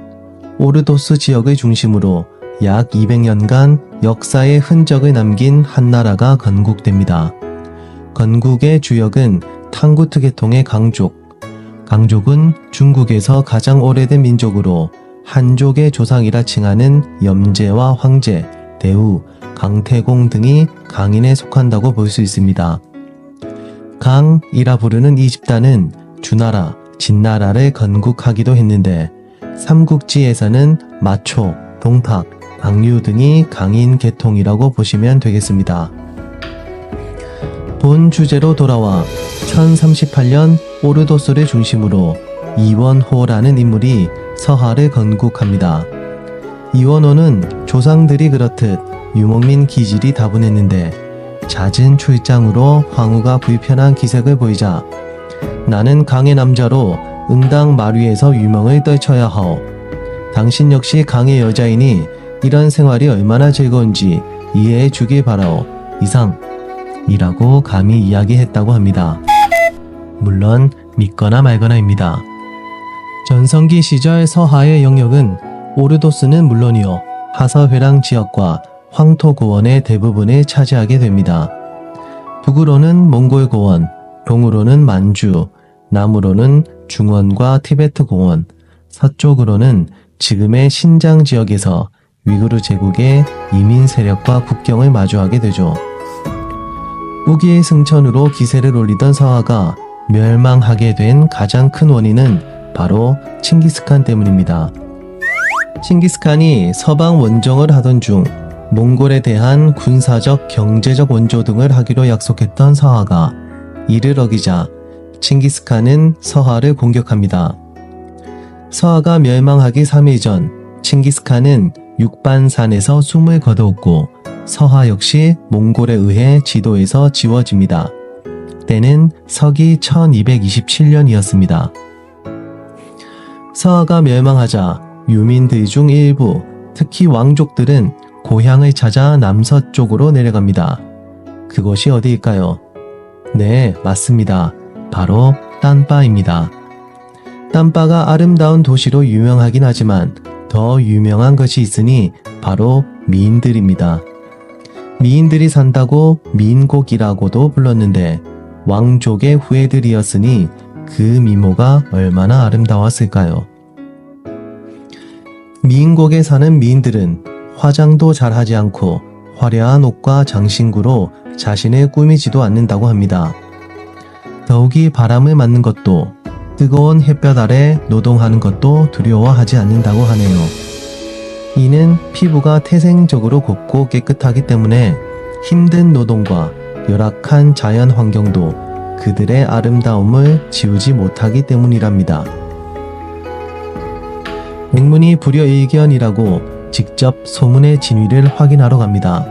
Speaker 2: 오르도스 지역을 중심으로 약 200년간 역사의 흔적을 남긴 한 나라가 건국됩니다. 건국의 주역은 탕구트 계통의 강족. 강족은 중국에서 가장 오래된 민족으로 한족의 조상이라 칭하는 염제와 황제, 대우, 강태공 등이 강인에 속한다고 볼 수 있습니다. 강이라 부르는 이 집단은 주나라, 진나라를 건국하기도 했는데 삼국지에서는 마초, 동탁, 광류 등이 강인 계통이라고 보시면 되겠습니다. 본 주제로 돌아와 1038년 오르도스를 중심으로 이원호라는 인물이 서하를 건국합니다. 이원호는 조상들이 그렇듯 유목민 기질이 다분했는데 잦은 출장으로 황후가 불편한 기색을 보이자 나는 강의 남자로 응당 마류에서 유명을 떨쳐야 하오. 당신 역시 강의 여자이니 이런 생활이 얼마나 즐거운지 이해해 주길 바라오. 이상 이라고 감히 이야기했다고 합니다. 물론 믿거나 말거나입니다. 전성기 시절 서하의 영역은 오르도스는 물론이요 하서회랑 지역과 황토고원의 대부분을 차지하게 됩니다. 북으로는 몽골고원, 동으로는 만주, 남으로는 중원과 티베트 고원, 서쪽으로는 지금의 신장 지역에서 위구르 제국의 이민 세력과 국경을 마주하게 되죠. 우기의 승천으로 기세를 올리던 서하가 멸망하게 된 가장 큰 원인은 바로 칭기스칸 때문입니다. 칭기스칸이 서방 원정을 하던 중 몽골에 대한 군사적, 경제적 원조 등을 하기로 약속했던 서하가 이를 어기자 칭기스칸은 서하를 공격합니다. 서하가 멸망하기 3일 전 칭기스칸은 육반산에서 숨을 거두었고 서하 역시 몽골에 의해 지도에서 지워집니다. 때는 서기 1227년이었습니다. 서하가 멸망하자 유민들 중 일부, 특히 왕족들은 고향을 찾아 남서쪽으로 내려갑니다. 그곳이 어디일까요? 네, 맞습니다. 바로 딴바입니다. 딴바가 아름다운 도시로 유명하긴 하지만 더 유명한 것이 있으니 바로 미인들입니다. 미인들이 산다고 미인곡이라고도 불렀는데 왕족의 후예들이었으니 그 미모가 얼마나 아름다웠을까요? 미인곡에 사는 미인들은 화장도 잘 하지 않고 화려한 옷과 장신구로 자신을 꾸미지도 않는다고 합니다. 더욱이 바람을 맞는 것도 뜨거운 햇볕 아래 노동하는 것도 두려워하지 않는다고 하네요. 이는 피부가 태생적으로 곱고 깨끗하기 때문에 힘든 노동과 열악한 자연 환경도 그들의 아름다움을 지우지 못하기 때문이랍니다. 백문이 불여일견이라고 직접 소문의 진위를 확인하러 갑니다.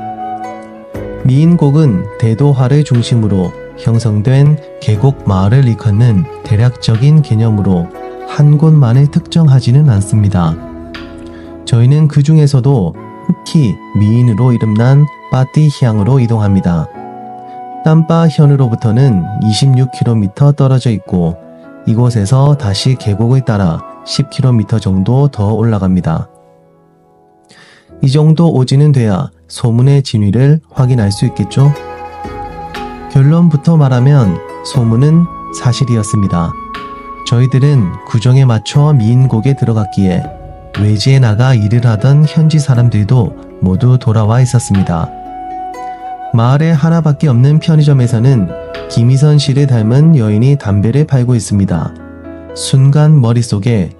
Speaker 2: 미인곡은 대도하를 중심으로 형성된 계곡 마을을 일컫는 대략적인 개념으로 한 곳만을 특정하지는 않습니다. 저희는 그 중에서도 흑히 미인으로 이름난 빠띠향으로 이동합니다. 땀바현으로부터는 26km 떨어져 있고 이곳에서 다시 계곡을 따라 10km 정도 더 올라갑니다. 이 정도 오지는 돼야 소문의 진위를 확인할 수 있겠죠? 결론부터 말하면 소문은 사실이었습니다. 저희들은 구정에 맞춰 미인곡에 들어갔기에 외지에 나가 일을 하던 현지 사람들도 모두 돌아와 있었습니다. 마을에 하나밖에 없는 편의점에서는 김희선 씨를 닮은 여인이 담배를 팔고 있습니다. 순간 머릿속에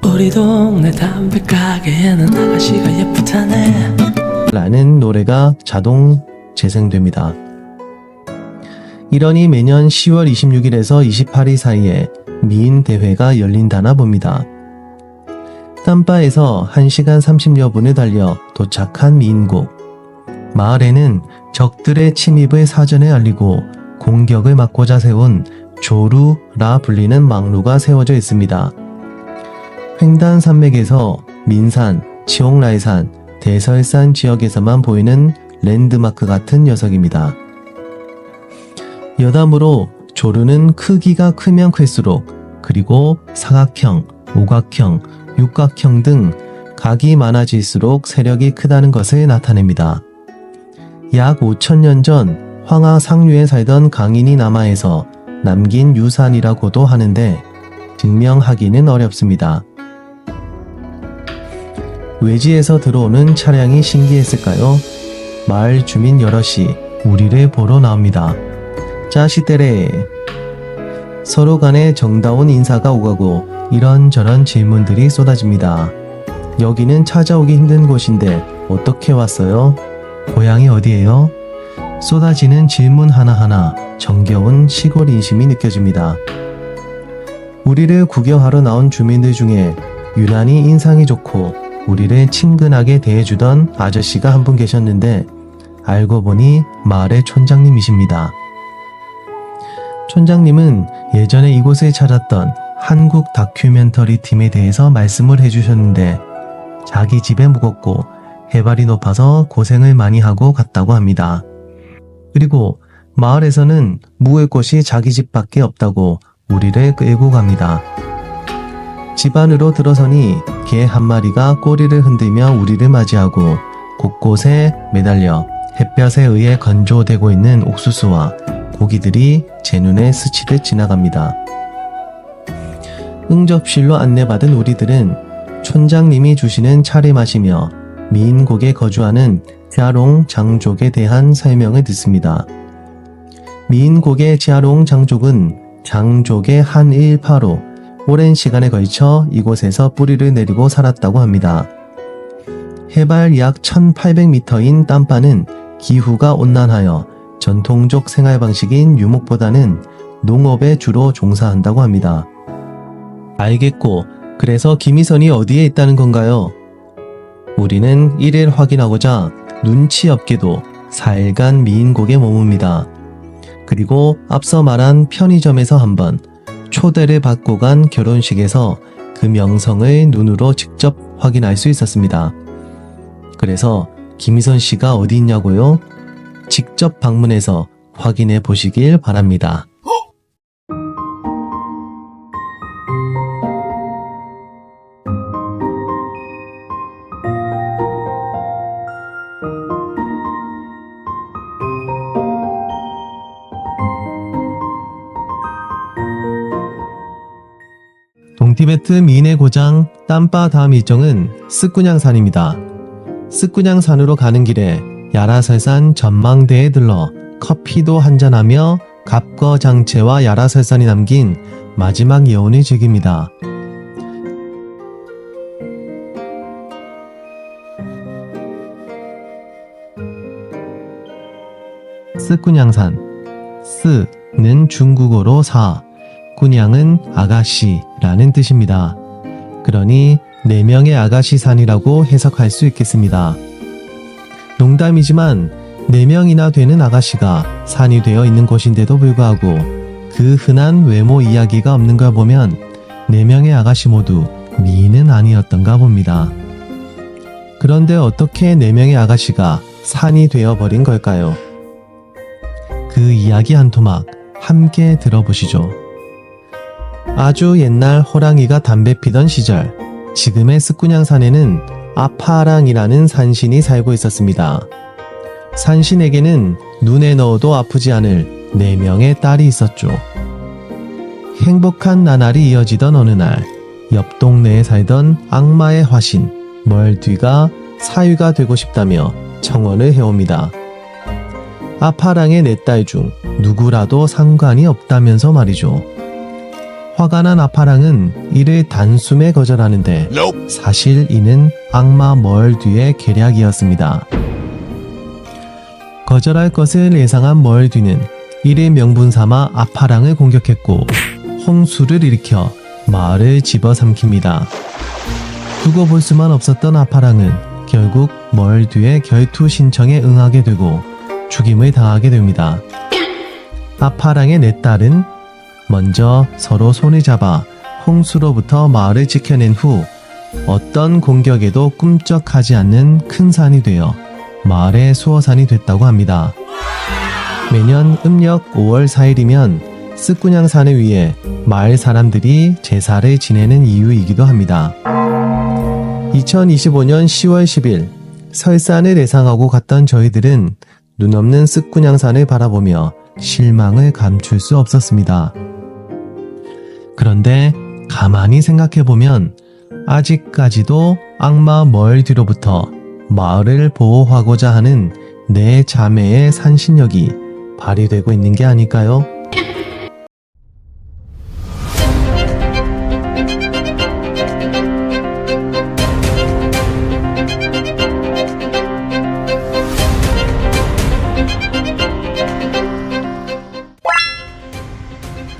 Speaker 1: 우리 동네 담배가게에는 아가씨가 예쁘다네
Speaker 2: 라는 노래가 자동 재생됩니다. 이러니 매년 10월 26일에서 28일 사이에 미인 대회가 열린다나 봅니다. 땀바에서 1시간 30여 분을 달려 도착한 미인곡. 마을에는 적들의 침입을 사전에 알리고 공격을 막고자 세운 조루라 불리는 망루가 세워져 있습니다. 횡단 산맥에서 민산, 치옥라이산, 대설산 지역에서만 보이는 랜드마크 같은 녀석입니다. 여담으로 조루는 크기가 크면 클수록 그리고 사각형, 오각형, 육각형 등 각이 많아질수록 세력이 크다는 것을 나타냅니다. 약 5,000년 전 황하 상류에 살던 강인이 남하에서 남긴 유산이라고도 하는데 증명하기는 어렵습니다. 외지에서 들어오는 차량이 신기했을까요? 마을 주민 여럿이 우리를 보러 나옵니다. 짜시떼레. 서로 간에 정다운 인사가 오가고 이런저런 질문들이 쏟아집니다. 여기는 찾아오기 힘든 곳인데 어떻게 왔어요? 고향이 어디예요? 쏟아지는 질문 하나하나 정겨운 시골 인심이 느껴집니다. 우리를 구경하러 나온 주민들 중에 유난히 인상이 좋고 우리를 친근하게 대해주던 아저씨가 한 분 계셨는데 알고 보니 마을의 촌장님이십니다. 촌장님은 예전에 이곳을 찾았던 한국 다큐멘터리 팀에 대해서 말씀을 해주셨는데 자기 집에 묵었고 해발이 높아서 고생을 많이 하고 갔다고 합니다. 그리고 마을에서는 묵을 곳이 자기 집밖에 없다고 우리를 끌고 갑니다. 집 안으로 들어서니 개 한 마리가 꼬리를 흔들며 우리를 맞이하고 곳곳에 매달려 햇볕에 의해 건조되고 있는 옥수수와 고기들이 제 눈에 스치듯 지나갑니다. 응접실로 안내받은 우리들은 촌장님이 주시는 차를 마시며 미인곡에 거주하는 지하롱 장족에 대한 설명을 듣습니다. 미인곡의 지하롱 장족은 장족의 한 일파로 오랜 시간에 걸쳐 이곳에서 뿌리를 내리고 살았다고 합니다. 해발 약 1800m인 땀바는 기후가 온난하여 전통적 생활 방식인 유목보다는 농업에 주로 종사한다고 합니다. 알겠고, 그래서 김희선이 어디에 있다는 건가요? 우리는 이를 확인하고자 눈치 없게도 4일간 미인곡에 머뭅니다. 그리고 앞서 말한 편의점에서 한번, 초대를 받고 간 결혼식에서 그 명성을 눈으로 직접 확인할 수 있었습니다. 그래서 김희선 씨가 어디 있냐고요? 직접 방문해서 확인해 보시길 바랍니다. 동티베트 미인의 고장 땀바 다음 일정은 스꾸냥산입니다. 스꾸냥산으로 가는 길에 야라설산 전망대에 들러 커피도 한잔하며 갑거장체와 야라설산이 남긴 마지막 여운을 즐깁니다. 스꾸냥산, 스는 중국어로 사, 꾸냥은 아가씨라는 뜻입니다. 그러니 4명의 아가씨 산이라고 해석할 수 있겠습니다. 농담이지만 4명이나 되는 아가씨가 산이 되어 있는 곳인데도 불구하고 그 흔한 외모 이야기가 없는 걸 보면 4명의 아가씨 모두 미인은 아니었던가 봅니다. 그런데 어떻게 4명의 아가씨가 산이 되어버린 걸까요? 그 이야기 한 토막 함께 들어보시죠. 아주 옛날 호랑이가 담배 피던 시절, 지금의 스꾸냥산에는 아파랑이라는 산신이 살고 있었습니다. 산신에게는 눈에 넣어도 아프지 않을 4명의 딸이 있었죠. 행복한 나날이 이어지던 어느 날, 옆 동네에 살던 악마의 화신 멀뒤가 사위가 되고 싶다며 청혼을 해옵니다. 아파랑의 4딸 중 누구라도 상관이 없다면서 말이죠. 화가 난 아파랑은 이를 단숨에 거절하는데 사실 이는 악마 멀뒤의 계략이었습니다. 거절할 것을 예상한 멀뒤는 이를 명분 삼아 아파랑을 공격했고 홍수를 일으켜 마을을 집어삼킵니다. 두고 볼 수만 없었던 아파랑은 결국 멀뒤의 결투 신청에 응하게 되고 죽임을 당하게 됩니다. 아파랑의 4딸은 먼저 서로 손을 잡아 홍수로부터 마을을 지켜낸 후 어떤 공격에도 꿈쩍하지 않는 큰 산이 되어 마을의 수호산이 됐다고 합니다. 매년 음력 5월 4일이면 스꾸냥산을 위해 마을 사람들이 제사를 지내는 이유이기도 합니다. 2025년 10월 10일 설산을 예상하고 갔던 저희들은 눈 없는 스꾸냥산을 바라보며 실망을 감출 수 없었습니다. 그런데 가만히 생각해보면 아직까지도 악마 멀뒤로부터 마을을 보호하고자 하는 4자매의 산신력이 발휘되고 있는 게 아닐까요?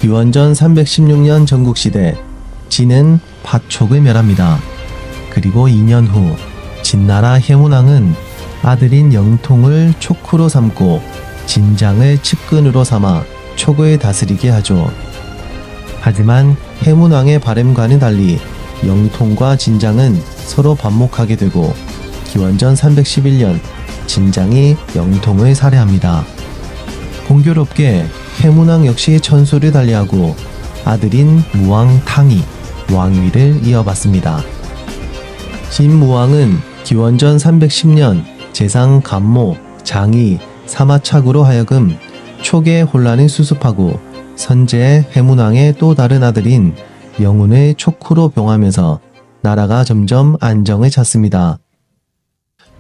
Speaker 2: 기원전 316년 전국시대 진은 파촉을 멸합니다. 그리고 2년 후 진나라 해문왕은 아들인 영통을 촉후로 삼고 진장을 측근으로 삼아 촉을 다스리게 하죠. 하지만 해문왕의 바람과는 달리 영통과 진장은 서로 반목하게 되고 기원전 311년 진장이 영통을 살해합니다. 공교롭게 해문왕 역시 천수를 달리하고 아들인 무왕탕이 왕위를 이어받습니다. 진무왕은 기원전 310년 재상 간모, 장이, 사마착으로 하여금 촉의 혼란을 수습하고 선제의 해문왕의 또 다른 아들인 영운을 촉후로 병하면서 나라가 점점 안정을 찾습니다.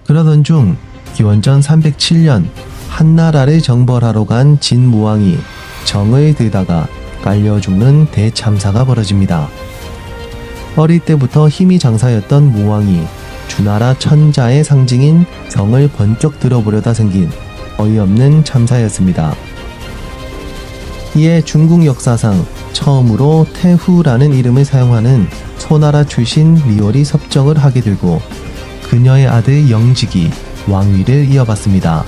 Speaker 2: 그러던 중 기원전 307년 한나라를 정벌하러 간 진무왕이 정을 들다가 깔려 죽는 대참사가 벌어집니다. 어릴 때부터 힘이 장사였던 무왕이 주나라 천자의 상징인 정을 번쩍 들어보려다 생긴 어이없는 참사였습니다. 이에 중국 역사상 처음으로 태후라는 이름을 사용하는 소나라 출신 리월이 섭정을 하게 되고 그녀의 아들 영직이 왕위를 이어받습니다.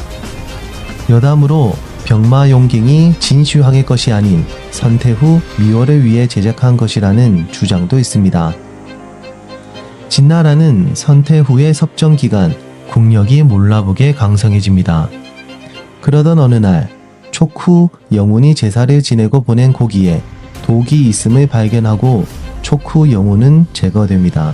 Speaker 2: 여담으로 병마용갱이 진시황의 것이 아닌 선태후 미월을 위해 제작한 것이라는 주장도 있습니다. 진나라는 선태후의 섭정 기간 국력이 몰라보게 강성해집니다. 그러던 어느 날 촉후 영훈이 제사를 지내고 보낸 고기에 독이 있음을 발견하고 촉후 영훈은 제거됩니다.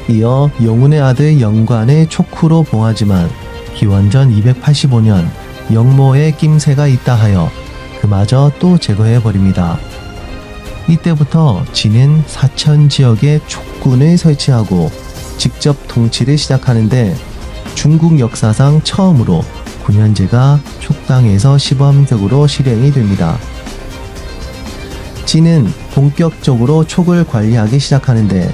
Speaker 2: 이어 영훈의 아들 영관을 촉후로 봉하지만 기원전 285년 영모에 낌새가 있다 하여 그마저 또 제거해버립니다. 이때부터 진은 사천 지역에 촉군을 설치하고 직접 통치를 시작하는데 중국 역사상 처음으로 군현제가 촉당에서 시범적으로 실행이 됩니다. 진은 본격적으로 촉을 관리하기 시작하는데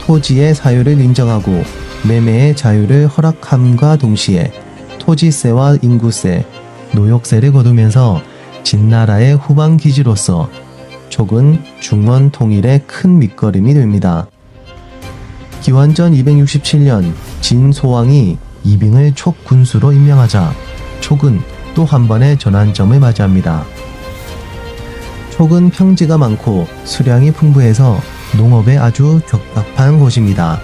Speaker 2: 토지의 사유를 인정하고 매매의 자유를 허락함과 동시에 토지세와 인구세, 노역세를 거두면서 진나라의 후방기지로서 촉은 중원 통일의 큰 밑거름이 됩니다. 기원전 267년 진소왕이 이빙을 촉 군수로 임명하자 촉은 또 한 번의 전환점을 맞이합니다. 촉은 평지가 많고 수량이 풍부해서 농업에 아주 적합한 곳입니다.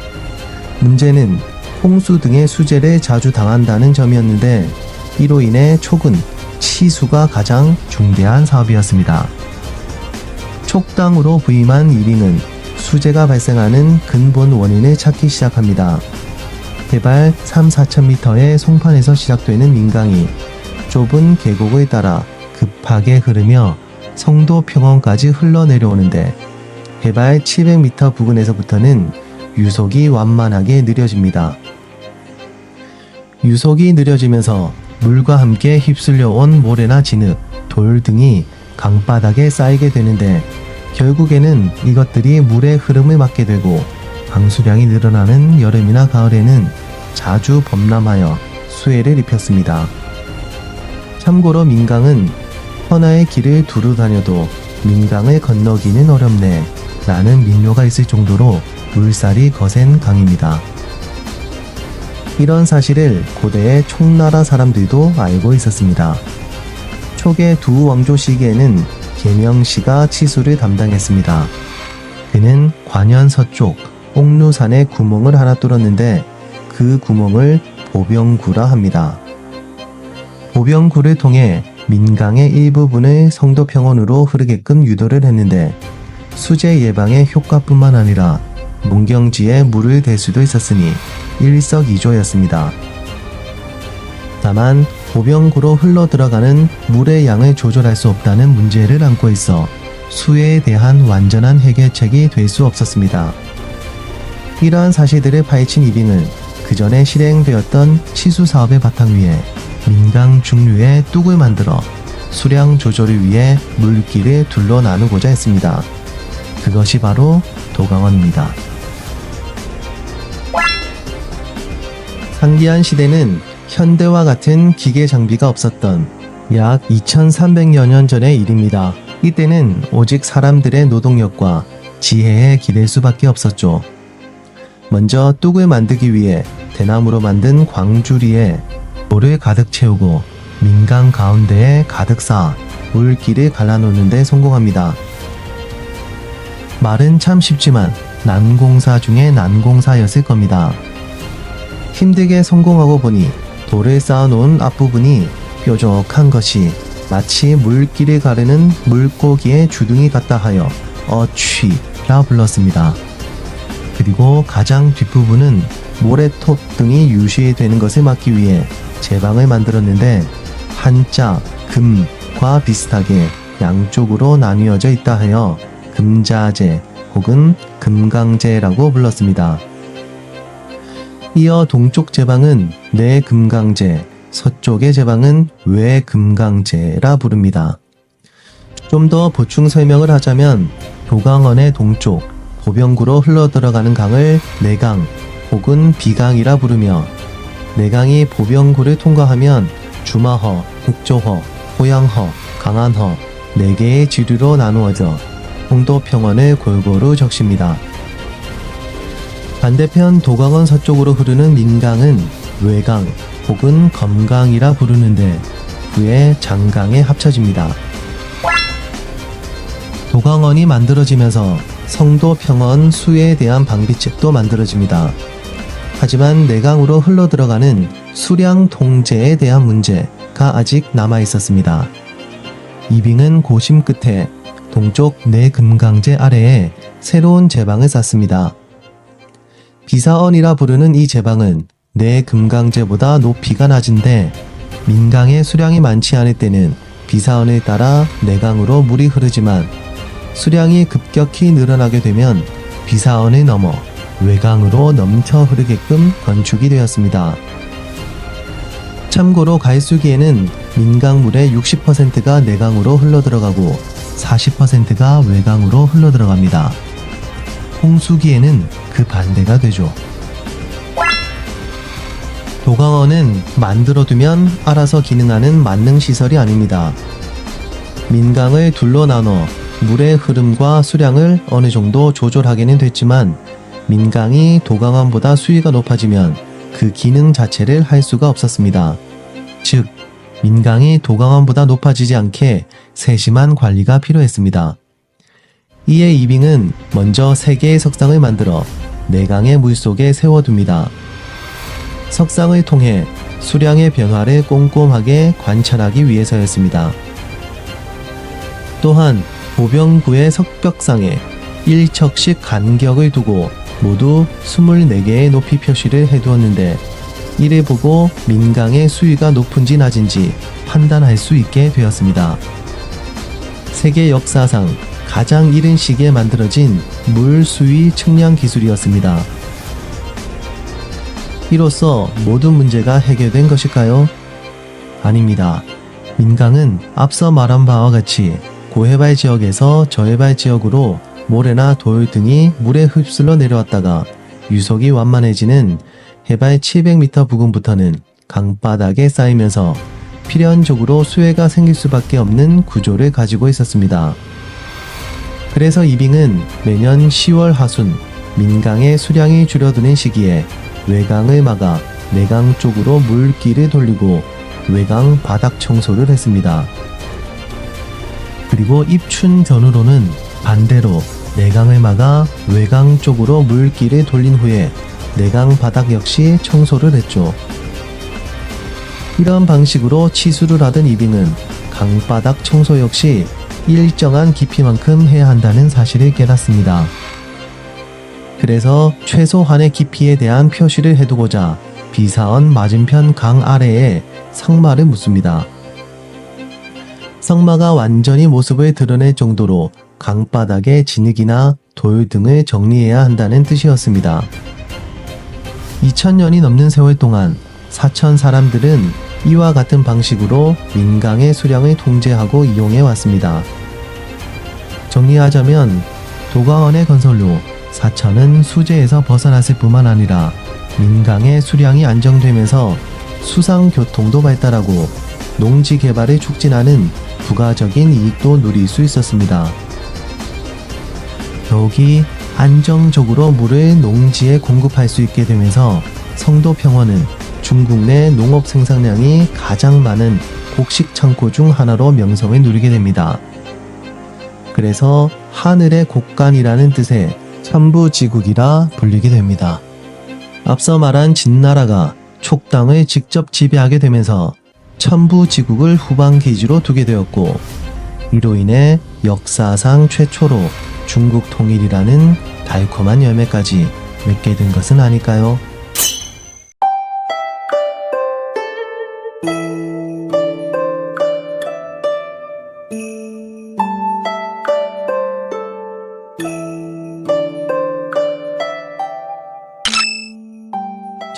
Speaker 2: 문제는 홍수 등의 수재를 자주 당한다는 점이었는데 이로 인해 촉은 치수가 가장 중대한 사업이었습니다. 촉당으로 부임한 이빙은 수재가 발생하는 근본 원인을 찾기 시작합니다. 해발 3-4,000m의 송판에서 시작되는 민강이 좁은 계곡을 따라 급하게 흐르며 성도 평원까지 흘러내려오는데 해발 700m 부근에서부터는 유속이 완만하게 느려집니다. 유속이 느려지면서 물과 함께 휩쓸려 온 모래나 진흙, 돌 등이 강바닥에 쌓이게 되는데 결국에는 이것들이 물의 흐름을 막게 되고 강수량이 늘어나는 여름이나 가을에는 자주 범람하여 수해를 입혔습니다. 참고로 민강은 헌화의 길을 두루 다녀도 민강을 건너기는 어렵네 라는 민요가 있을 정도로 물살이 거센 강입니다. 이런 사실을 고대의 촉나라 사람들도 알고 있었습니다. 촉의 두 왕조 시기에는 계명씨가 치수를 담당했습니다. 그는 관현 서쪽 옥루산에 구멍을 하나 뚫었는데 그 구멍을 보병구라 합니다. 보병구를 통해 민강의 일부분을 성도평원으로 흐르게끔 유도를 했는데 수재 예방의 효과뿐만 아니라 문경지에 물을 댈 수도 있었으니 일석이조였습니다. 다만 보병구로 흘러들어가는 물의 양을 조절할 수 없다는 문제를 안고 있어 수해에 대한 완전한 해결책이 될 수 없었습니다. 이러한 사실들을 파헤친 이빙은 그 전에 실행되었던 치수 사업의 바탕 위에 민강 중류에 뚝을 만들어 수량 조절을 위해 물길을 둘러 나누고자 했습니다. 그것이 바로 도강원입니다. 상기한 시대는 현대와 같은 기계 장비가 없었던 약 2300여 년 전의 일입니다. 이때는 오직 사람들의 노동력과 지혜에 기댈 수밖에 없었죠. 먼저 뚝을 만들기 위해 대나무로 만든 광주리에 돌을 가득 채우고 민강 가운데에 가득 쌓아 물길을 갈라놓는 데 성공합니다. 말은 참 쉽지만 난공사 중에 난공사였을 겁니다. 힘들게 성공하고 보니 돌을 쌓아놓은 앞부분이 뾰족한 것이 마치 물길을 가르는 물고기의 주둥이 같다 하여 어취라 불렀습니다. 그리고 가장 뒷부분은 모래톱 등이 유실되는 것을 막기 위해 제방을 만들었는데 한자 금과 비슷하게 양쪽으로 나뉘어져 있다 하여 금자재 혹은 금강재라고 불렀습니다. 이어 동쪽 제방은 내금강재, 서쪽의 제방은 외금강재라 부릅니다. 좀 더 보충 설명을 하자면 도강원의 동쪽 보병구로 흘러들어가는 강을 내강 혹은 비강이라 부르며 내강이 보병구를 통과하면 주마허, 흑조허, 호양허, 강안허 4개의 지류로 나누어져 홍도평원을 골고루 적십니다. 반대편 도강원 서쪽으로 흐르는 민강은 외강 혹은 검강이라 부르는데 후에 장강에 합쳐집니다. 도강원이 만들어지면서 성도평원 수에 대한 방비책도 만들어집니다. 하지만 내강으로 흘러들어가는 수량 통제에 대한 문제가 아직 남아 있었습니다. 이빙은 고심 끝에 동쪽 내금강제 아래에 새로운 제방을 쌓습니다. 비사언이라 부르는 이 제방은 내금강제보다 높이가 낮은데 민강의 수량이 많지 않을 때는 비사언을 따라 내강으로 물이 흐르지만 수량이 급격히 늘어나게 되면 비사언을 넘어 외강으로 넘쳐 흐르게끔 건축이 되었습니다. 참고로 가을수기에는 민강물의 60%가 내강으로 흘러들어가고 40%가 외강으로 흘러들어갑니다. 홍수기에는 그 반대가 되죠. 도강원은 만들어두면 알아서 기능하는 만능시설이 아닙니다. 민강을 둘로 나눠 물의 흐름과 수량을 어느 정도 조절하게는 됐지만 민강이 도강원보다 수위가 높아지면 그 기능 자체를 할 수가 없었습니다. 즉, 민강이 도강원보다 높아지지 않게 세심한 관리가 필요했습니다. 이에 이빙은 먼저 3개의 석상을 만들어 내강의 물속에 세워둡니다. 석상을 통해 수량의 변화를 꼼꼼하게 관찰하기 위해서였습니다. 또한 보병구의 석벽상에 1척씩 간격을 두고 모두 24개의 높이 표시를 해두었는데 이를 보고 민강의 수위가 높은지 낮은지 판단할 수 있게 되었습니다. 세계 역사상 가장 이른 시기에 만들어진 물 수위 측량 기술이었습니다. 이로써 모든 문제가 해결된 것일까요? 아닙니다. 민강은 앞서 말한 바와 같이 고해발 지역에서 저해발 지역으로 모래나 돌 등이 물에 휩쓸려 내려왔다가 유속이 완만해지는 해발 700m 부근부터는 강바닥에 쌓이면서 필연적으로 수해가 생길 수밖에 없는 구조를 가지고 있었습니다. 그래서 이빙은 매년 10월 하순 민강의 수량이 줄어드는 시기에 외강을 막아 내강 쪽으로 물길을 돌리고 외강 바닥 청소를 했습니다. 그리고 입춘 전후로는 반대로 내강을 막아 외강 쪽으로 물길을 돌린 후에 내강 바닥 역시 청소를 했죠. 이런 방식으로 치수를 하던 이빙은 강바닥 청소 역시 일정한 깊이만큼 해야 한다는 사실을 깨닫습니다. 그래서 최소한의 깊이에 대한 표시를 해두고자 비사언 맞은편 강 아래에 상마를 묻습니다. 성마가 완전히 모습을 드러낼 정도로 강바닥에 진흙이나 돌 등을 정리해야 한다는 뜻이었습니다. 2000년이 넘는 세월 동안 사천 사람들은 이와 같은 방식으로 민강의 수량을 통제하고 이용해 왔습니다. 정리하자면 도강원의 건설로 사천은 수재에서 벗어났을 뿐만 아니라 민강의 수량이 안정되면서 수상교통도 발달하고 농지 개발을 촉진하는 부가적인 이익도 누릴 수 있었습니다. 더욱이 안정적으로 물을 농지에 공급할 수 있게 되면서 성도평원은 중국 내 농업 생산량이 가장 많은 곡식 창고 중 하나로 명성을 누리게 됩니다. 그래서 하늘의 곡간이라는 뜻의 천부지국이라 불리게 됩니다. 앞서 말한 진나라가 촉당을 직접 지배하게 되면서 천부지국을 후방기지로 두게 되었고 이로 인해 역사상 최초로 중국 통일이라는 달콤한 열매까지 맺게 된 것은 아닐까요?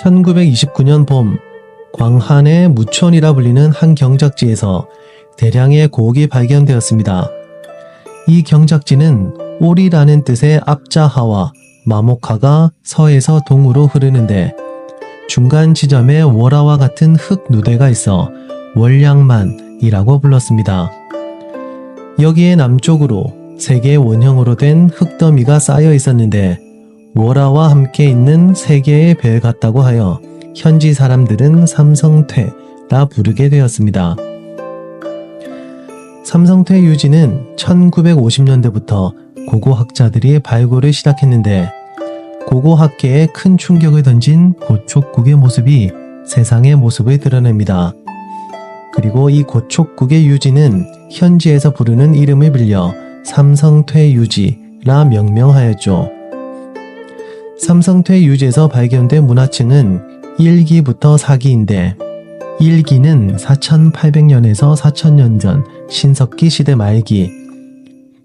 Speaker 2: (1929년) 봄 광한의 무촌이라 불리는 한 경작지에서 대량의 고옥이 발견되었습니다. 이 경작지는 오리라는 뜻의 앞자하와 마모카가 서에서 동으로 흐르는데 중간 지점에 월화와 같은 흙 누대가 있어 월량만이라고 불렀습니다. 여기에 남쪽으로 3개의 원형으로 된 흙더미가 쌓여 있었는데 월화와 함께 있는 3개의 별 같다고 하여 현지 사람들은 삼성퇴라 부르게 되었습니다. 삼성퇴 유지는 1950년대부터 고고학자들이 발굴을 시작했는데 고고학계에 큰 충격을 던진 고촉국의 모습이 세상의 모습을 드러냅니다. 그리고 이 고촉국의 유지는 현지에서 부르는 이름을 빌려 삼성퇴 유지라 명명하였죠. 삼성퇴 유지에서 발견된 문화층은 1기부터 4기인데 1기는 4800년에서 4000년 전 신석기 시대 말기,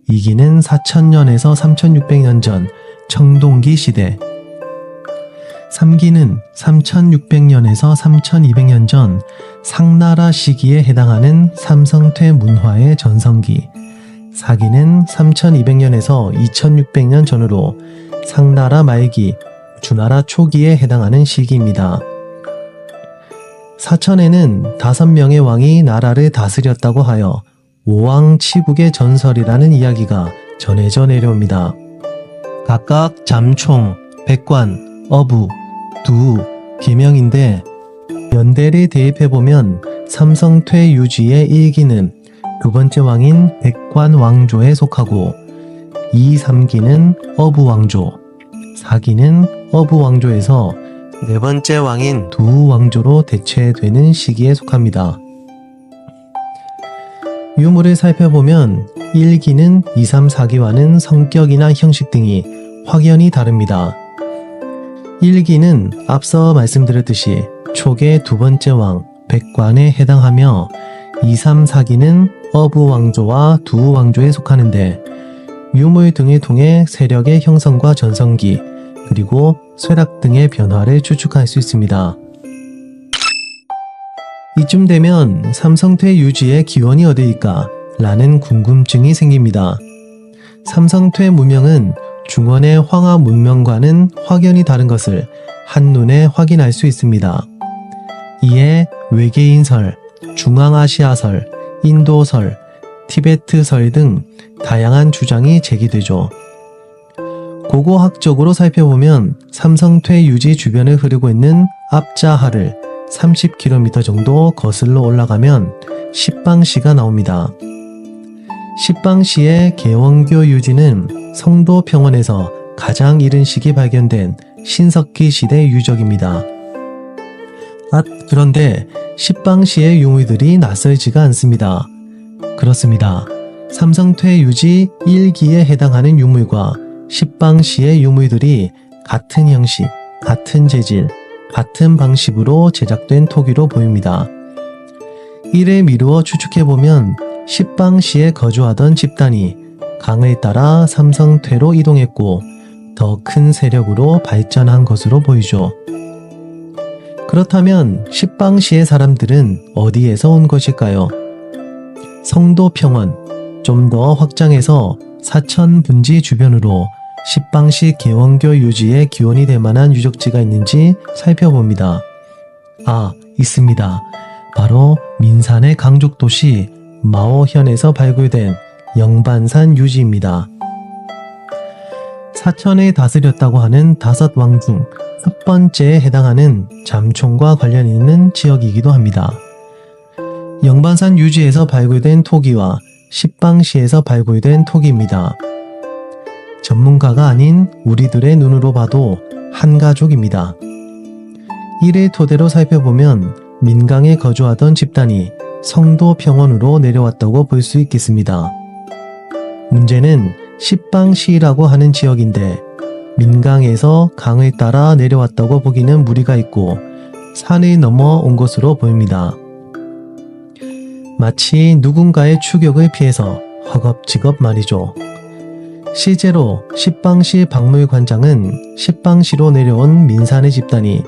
Speaker 2: 2기는 4000년에서 3600년 전 청동기 시대, 3기는 3600년에서 3200년 전 상나라 시기에 해당하는 삼성퇴 문화의 전성기, 4기는 3200년에서 2600년 전으로 상나라 말기, 주나라 초기에 해당하는 시기입니다. 사천에는 5명의 왕이 나라를 다스렸다고 하여 오왕치국의 전설이라는 이야기가 전해져 내려옵니다. 각각 잠총, 백관, 어부, 두, 계명인데 연대를 대입해보면 삼성퇴 유지의 1기는 두 번째 왕인 백관 왕조에 속하고 2, 3기는 어부 왕조, 4기는 어부 왕조에서 네 번째 왕인 두 왕조로 대체되는 시기에 속합니다. 유물을 살펴보면 1기는 2, 3, 4기와는 성격이나 형식 등이 확연히 다릅니다. 1기는 앞서 말씀드렸듯이 촉의 두 번째 왕, 백관에 해당하며 2, 3, 4기는 어부 왕조와 두 왕조에 속하는데 유물 등을 통해 세력의 형성과 전성기, 그리고 쇠락 등의 변화를 추측할 수 있습니다. 이쯤 되면 삼성퇴 유지의 기원이 어디일까? 라는 궁금증이 생깁니다. 삼성퇴 문명은 중원의 황하 문명과는 확연히 다른 것을 한눈에 확인할 수 있습니다. 이에 외계인설, 중앙아시아설, 인도설, 티베트설 등 다양한 주장이 제기되죠. 고고학적으로 살펴보면 삼성퇴 유지 주변을 흐르고 있는 압자하를 30km 정도 거슬러 올라가면 십방시가 나옵니다. 십방시의 개원교 유지는 성도 평원에서 가장 이른 시기 발견된 신석기 시대 유적입니다. 그런데 십방시의 유물들이 낯설지가 않습니다. 그렇습니다. 삼성퇴 유지 1기에 해당하는 유물과 십방시의 유물들이 같은 형식, 같은 재질, 같은 방식으로 제작된 토기로 보입니다. 이를 미루어 추측해보면 십방시에 거주하던 집단이 강을 따라 삼성퇴로 이동했고 더 큰 세력으로 발전한 것으로 보이죠. 그렇다면 십방시의 사람들은 어디에서 온 것일까요? 성도 평원, 좀 더 확장해서 사천 분지 주변으로 십방시 개원교 유지의 기원이 될 만한 유적지가 있는지 살펴봅니다. 있습니다. 바로 민산의 강족도시 마오현에서 발굴된 영반산 유지입니다. 사천을 다스렸다고 하는 5왕 중 첫 번째에 해당하는 잠총과 관련 있는 지역이기도 합니다. 영반산 유지에서 발굴된 토기와 십방시에서 발굴된 토기입니다. 전문가가 아닌 우리들의 눈으로 봐도 한 가족입니다. 이를 토대로 살펴보면 민강에 거주하던 집단이 성도 평원으로 내려왔다고 볼 수 있겠습니다. 문제는 십방시라고 하는 지역인데 민강에서 강을 따라 내려왔다고 보기는 무리가 있고 산을 넘어 온 것으로 보입니다. 마치 누군가의 추격을 피해서 허겁지겁 말이죠. 실제로 십방시 박물관장은 십방시로 내려온 민산의 집단이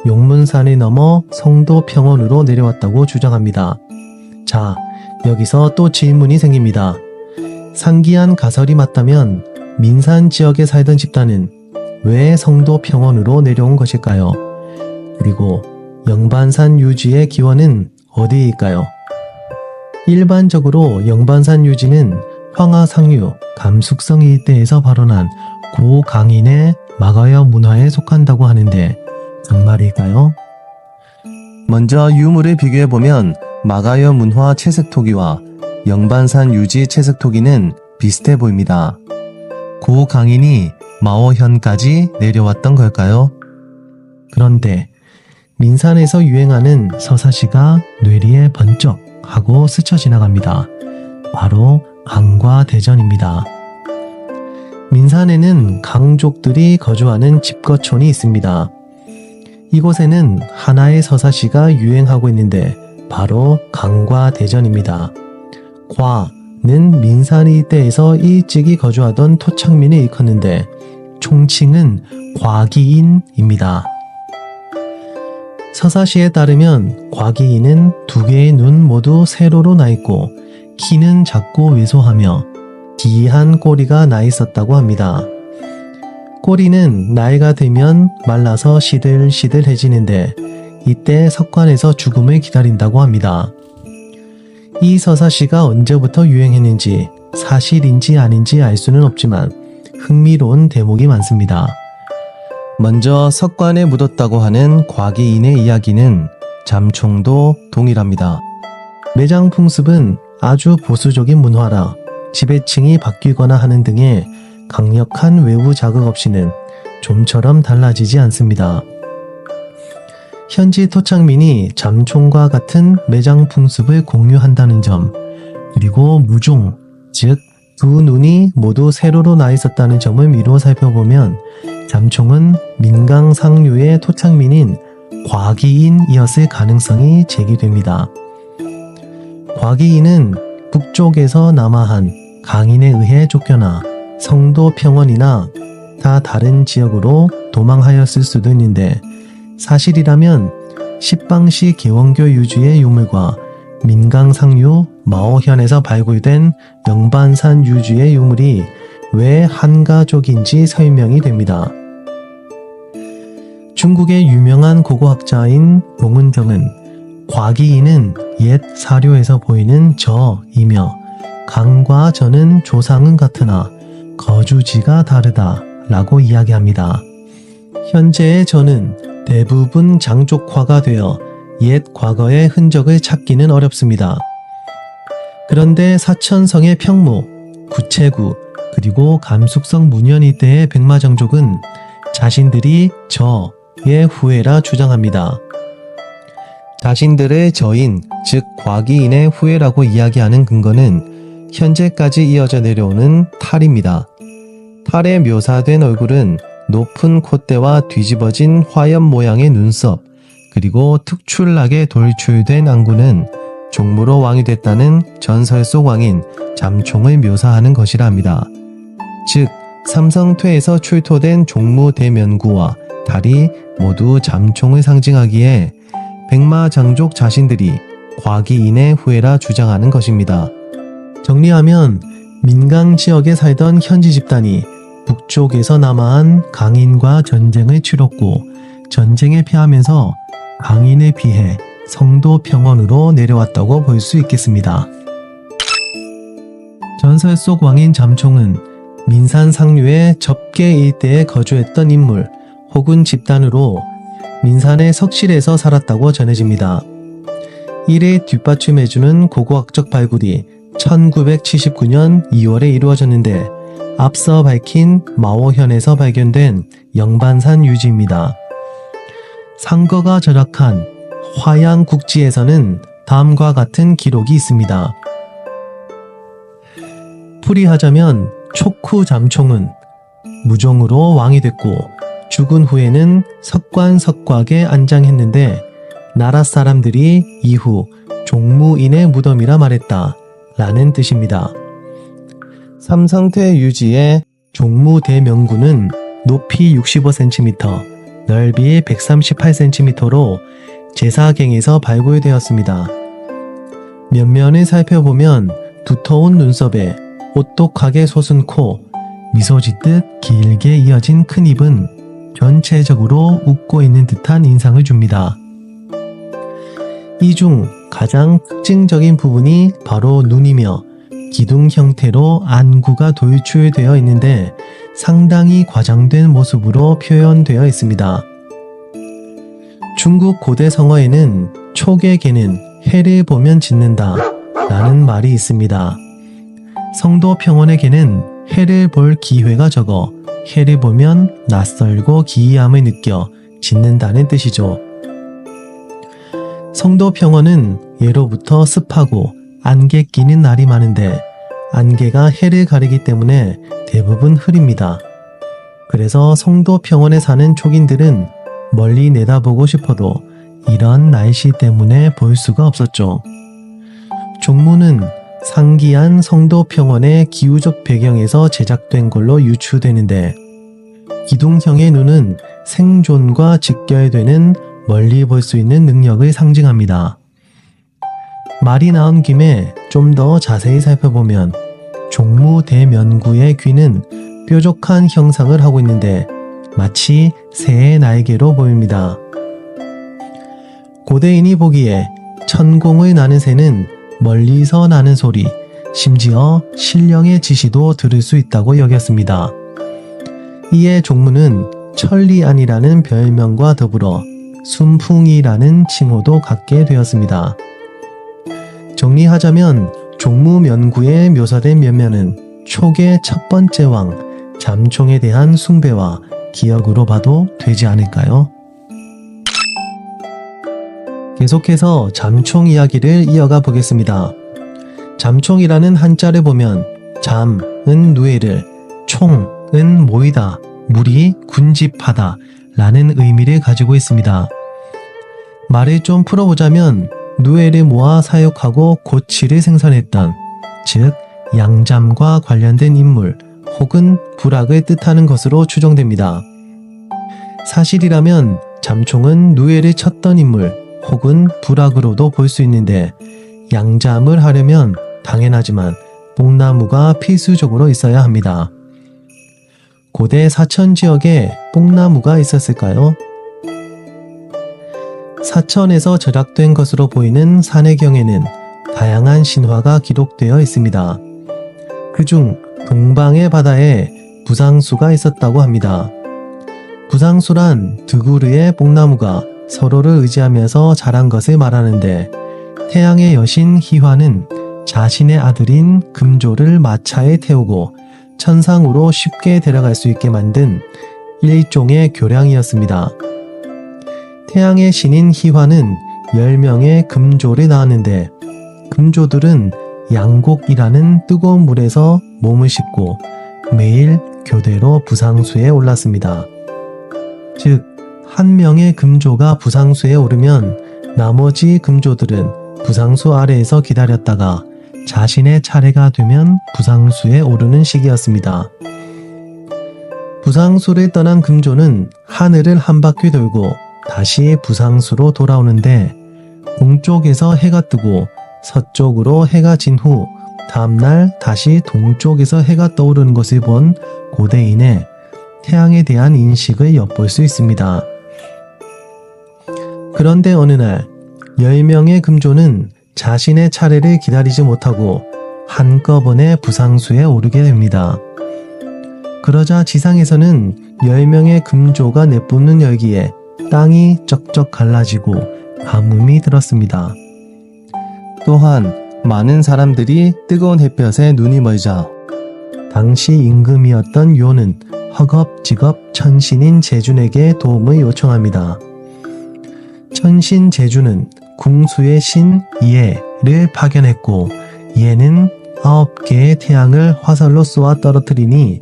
Speaker 2: 용문산을 넘어 성도 평원으로 내려왔다고 주장합니다. 자, 여기서 또 질문이 생깁니다. 상기한 가설이 맞다면 민산 지역에 살던 집단은 왜 성도 평원으로 내려온 것일까요? 그리고 영반산 유지의 기원은 어디일까요? 일반적으로 영반산 유지는 황하상류 감숙성 일대에서 발원한 고강인의 마가야 문화에 속한다고 하는데 정말일까요? 먼저 유물을 비교해보면 마가야 문화 채색토기와 영반산 유지 채색토기는 비슷해 보입니다. 고강인이 마오현까지 내려왔던 걸까요? 그런데 민산에서 유행하는 서사시가 뇌리에 번쩍 하고 스쳐 지나갑니다. 바로 강과 대전입니다. 민산에는 강족들이 거주하는 집거촌이 있습니다. 이곳에는 하나의 서사시가 유행하고 있는데 바로 강과 대전입니다. 과는 민산 일대에서 일찍이 거주하던 토착민을 일컫는데 총칭은 과기인입니다. 서사시에 따르면 과기인은 두 개의 눈 모두 세로로 나 있고 키는 작고 왜소하며 기이한 꼬리가 나 있었다고 합니다. 꼬리는 나이가 들면 말라서 시들시들해지는데 이때 석관에서 죽음을 기다린다고 합니다. 이 서사시가 언제부터 유행했는지 사실인지 아닌지 알 수는 없지만 흥미로운 대목이 많습니다. 먼저 석관에 묻었다고 하는 과기인의 이야기는 잠총도 동일합니다. 매장 풍습은 아주 보수적인 문화라 지배층이 바뀌거나 하는 등의 강력한 외부 자극 없이는 좀처럼 달라지지 않습니다. 현지 토착민이 잠총과 같은 매장 풍습을 공유한다는 점, 그리고 무종, 즉 두 눈이 모두 세로로 나 있었다는 점을 미루어 살펴보면 잠총은 민강상류의 토착민인 과기인이었을 가능성이 제기됩니다. 과기인은 북쪽에서 남하한 강인에 의해 쫓겨나 성도 평원이나 다 다른 지역으로 도망하였을 수도 있는데 사실이라면 십방시 개원교 유지의 유물과 민강상류 마오현에서 발굴된 영반산 유지의 유물이 왜 한 가족인지 설명이 됩니다. 중국의 유명한 고고학자인 봉은정은 과기인은 옛 사료에서 보이는 저이며 강과 저는 조상은 같으나 거주지가 다르다 라고 이야기합니다. 현재의 저는 대부분 장족화가 되어 옛 과거의 흔적을 찾기는 어렵습니다. 그런데 사천성의 평무, 구체구, 그리고 감숙성 문현 일대의 백마장족은 자신들이 저의 후예라 주장합니다. 자신들의 저인, 즉 과기인의 후예라고 이야기하는 근거는 현재까지 이어져 내려오는 탈입니다. 탈에 묘사된 얼굴은 높은 콧대와 뒤집어진 화염 모양의 눈썹, 그리고 특출나게 돌출된 안구는 종무로 왕이 됐다는 전설 속 왕인 잠총을 묘사하는 것이라 합니다. 즉 삼성퇴에서 출토된 종무 대면구와 달이 모두 잠총을 상징하기에 백마장족 자신들이 과기인의 후예라 주장하는 것입니다. 정리하면 민강 지역에 살던 현지 집단이 북쪽에서 남하한 강인과 전쟁을 치렀고 전쟁에 패하면서 강인에 비해 성도 평원으로 내려왔다고 볼 수 있겠습니다. 전설 속 왕인 잠총은 민산 상류의 접계 일대에 거주했던 인물 혹은 집단으로 민산의 석실에서 살았다고 전해집니다. 이를 뒷받침해주는 고고학적 발굴이 1979년 2월에 이루어졌는데 앞서 밝힌 마오현에서 발견된 영반산 유지입니다. 상거가 절약한 화양국지에서는 다음과 같은 기록이 있습니다. 풀이하자면 촉후 잠총은 무종으로 왕이 됐고 죽은 후에는 석관석곽에 안장했는데 나라 사람들이 이후 종무인의 무덤이라 말했다 라는 뜻입니다. 삼성퇴 유지의 종무대명구는 높이 65cm, 넓이 138cm로 제사갱에서 발굴되었습니다. 면면을 살펴보면 두터운 눈썹에 오똑하게 솟은 코, 미소 짓듯 길게 이어진 큰 입은 전체적으로 웃고 있는 듯한 인상을 줍니다. 이 중 가장 특징적인 부분이 바로 눈이며 기둥 형태로 안구가 돌출되어 있는데 상당히 과장된 모습으로 표현되어 있습니다. 중국 고대 성어에는 촉의 개는 해를 보면 짖는다 라는 말이 있습니다. 성도 평원의 개는 해를 볼 기회가 적어 해를 보면 낯설고 기이함을 느껴 짖는다는 뜻이죠. 성도 평원은 예로부터 습하고 안개 끼는 날이 많은데 안개가 해를 가리기 때문에 대부분 흐립니다. 그래서 성도 평원에 사는 촉인들은 멀리 내다보고 싶어도 이런 날씨 때문에 볼 수가 없었죠. 종무는 상기한 성도 평원의 기후적 배경에서 제작된 걸로 유추되는데 기둥형의 눈은 생존과 직결되는 멀리 볼 수 있는 능력을 상징합니다. 말이 나온 김에 좀 더 자세히 살펴보면 종무 대면구의 귀는 뾰족한 형상을 하고 있는데 마치 새의 날개로 보입니다. 고대인이 보기에 천공을 나는 새는 멀리서 나는 소리, 심지어 신령의 지시도 들을 수 있다고 여겼습니다. 이에 종무는 천리안이라는 별명과 더불어 순풍이라는 칭호도 갖게 되었습니다. 정리하자면 종무면구에 묘사된 면면은 촉의 첫 번째 왕 잠총에 대한 숭배와 기억으로 봐도 되지 않을까요? 계속해서 잠총 이야기를 이어가 보겠습니다. 잠총이라는 한자를 보면 잠은 누에를, 총은 모이다, 무리, 군집하다 라는 의미를 가지고 있습니다. 말을 좀 풀어보자면 누에를 모아 사육하고 고치를 생산했던, 즉 양잠과 관련된 인물 혹은 부락을 뜻하는 것으로 추정됩니다. 사실이라면 잠총은 누에를 쳤던 인물 혹은 부락으로도 볼 수 있는데 양잠을 하려면 당연하지만 뽕나무가 필수적으로 있어야 합니다. 고대 사천 지역에 뽕나무가 있었을까요? 사천에서 절약된 것으로 보이는 산해경에는 다양한 신화가 기록되어 있습니다. 그중 동방의 바다에 부상수가 있었다고 합니다. 부상수란 드구르의 뽕나무가 서로를 의지하면서 자란 것을 말하는데 태양의 여신 희화는 자신의 아들인 금조를 마차에 태우고 천상으로 쉽게 데려갈 수 있게 만든 일종의 교량이었습니다. 태양의 신인 희화는 10명의 금조를 낳았는데 금조들은 양곡이라는 뜨거운 물에서 몸을 씻고 매일 교대로 부상수에 올랐습니다. 즉, 한 명의 금조가 부상수에 오르면 나머지 금조들은 부상수 아래에서 기다렸다가 자신의 차례가 되면 부상수에 오르는 시기였습니다. 부상수를 떠난 금조는 하늘을 한 바퀴 돌고 다시 부상수로 돌아오는데 동쪽에서 해가 뜨고 서쪽으로 해가 진 후 다음날 다시 동쪽에서 해가 떠오르는 것을 본 고대인의 태양에 대한 인식을 엿볼 수 있습니다. 그런데 어느 날 10명의 금조는 자신의 차례를 기다리지 못하고 한꺼번에 부상수에 오르게 됩니다. 그러자 지상에서는 10명의 금조가 내뿜는 열기에 땅이 쩍쩍 갈라지고 가뭄이 들었습니다. 또한 많은 사람들이 뜨거운 햇볕에 눈이 멀자 당시 임금이었던 요는 허겁지겁 천신인 제준에게 도움을 요청합니다. 천신 제준은 궁수의 신 이해를 파견했고 이해는 9개의 태양을 화살로 쏘아 떨어뜨리니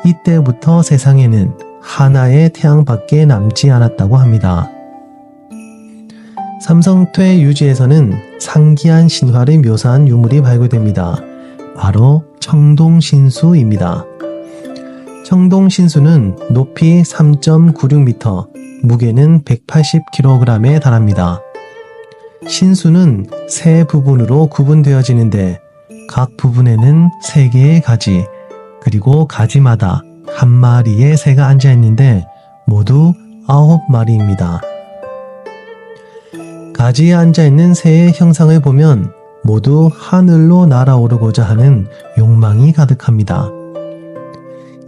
Speaker 2: 이때부터 세상에는 하나의 태양밖에 남지 않았다고 합니다. 삼성퇴 유지에서는 상기한 신화를 묘사한 유물이 발굴됩니다. 바로 청동신수입니다. 청동신수는 높이 3.96m, 무게는 180kg에 달합니다. 신수는 세 부분으로 구분되어지는데 각 부분에는 3개의 가지, 그리고 가지마다 한 마리의 새가 앉아 있는데 모두 9마리입니다. 가지에 앉아있는 새의 형상을 보면 모두 하늘로 날아오르고자 하는 욕망이 가득합니다.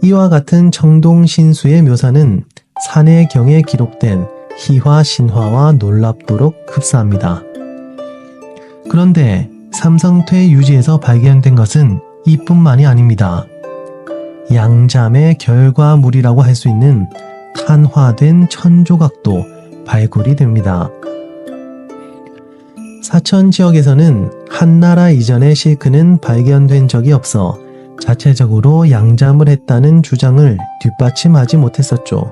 Speaker 2: 이와 같은 청동신수의 묘사는 산해경에 기록된 희화 신화와 놀랍도록 흡사합니다. 그런데 삼성퇴 유지에서 발견된 것은 이뿐만이 아닙니다. 양잠의 결과물이라고 할 수 있는 탄화된 천조각도 발굴이 됩니다. 사천 지역에서는 한나라 이전의 실크는 발견된 적이 없어 자체적으로 양잠을 했다는 주장을 뒷받침하지 못했었죠.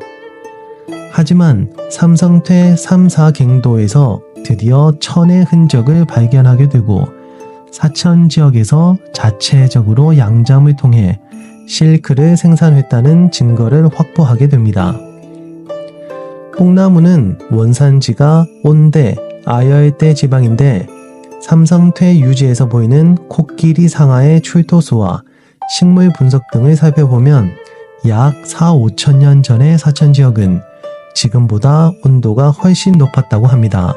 Speaker 2: 하지만 삼성퇴 3, 4갱도에서 드디어 천의 흔적을 발견하게 되고 사천 지역에서 자체적으로 양잠을 통해 실크를 생산했다는 증거를 확보하게 됩니다. 뽕나무는 원산지가 온대, 아열대 지방인데 삼성퇴 유지에서 보이는 코끼리 상하의 출토수와 식물 분석 등을 살펴보면 약 4, 5천 년 전의 사천 지역은 지금보다 온도가 훨씬 높았다고 합니다.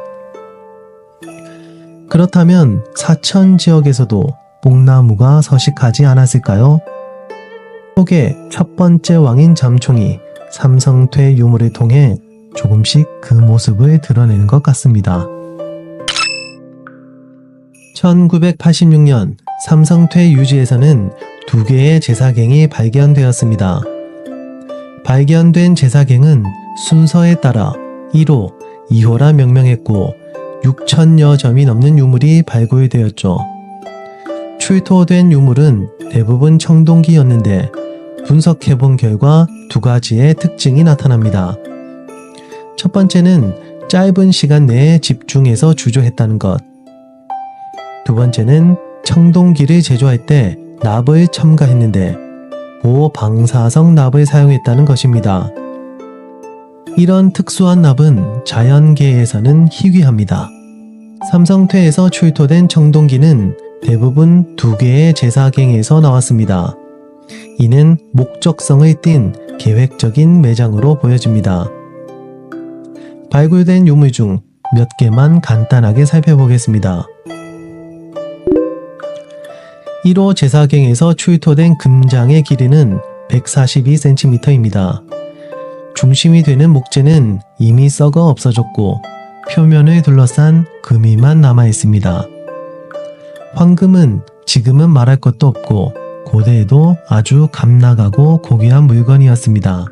Speaker 2: 그렇다면 사천 지역에서도 뽕나무가 서식하지 않았을까요? 속의 첫 번째 왕인 잠총이 삼성퇴 유물을 통해 조금씩 그 모습을 드러내는 것 같습니다. 1986년 삼성퇴 유지에서는 2개의 제사갱이 발견되었습니다. 발견된 제사갱은 순서에 따라 1호, 2호라 명명했고 6천여 점이 넘는 유물이 발굴되었죠. 출토된 유물은 대부분 청동기였는데 분석해본 결과 2가지의 특징이 나타납니다. 첫 번째는 짧은 시간 내에 집중해서 주조했다는 것. 두 번째는 청동기를 제조할 때 납을 첨가했는데 고방사성 납을 사용했다는 것입니다. 이런 특수한 납은 자연계에서는 희귀합니다. 삼성퇴에서 출토된 청동기는 대부분 2개의 제사갱에서 나왔습니다. 이는 목적성을 띤 계획적인 매장으로 보여집니다. 발굴된 유물 중 몇 개만 간단하게 살펴보겠습니다. 1호 제사갱에서 출토된 금장의 길이는 142cm입니다. 중심이 되는 목재는 이미 썩어 없어졌고 표면을 둘러싼 금이만 남아 있습니다. 황금은 지금은 말할 것도 없고 고대에도 아주 값나가고 고귀한 물건이었습니다.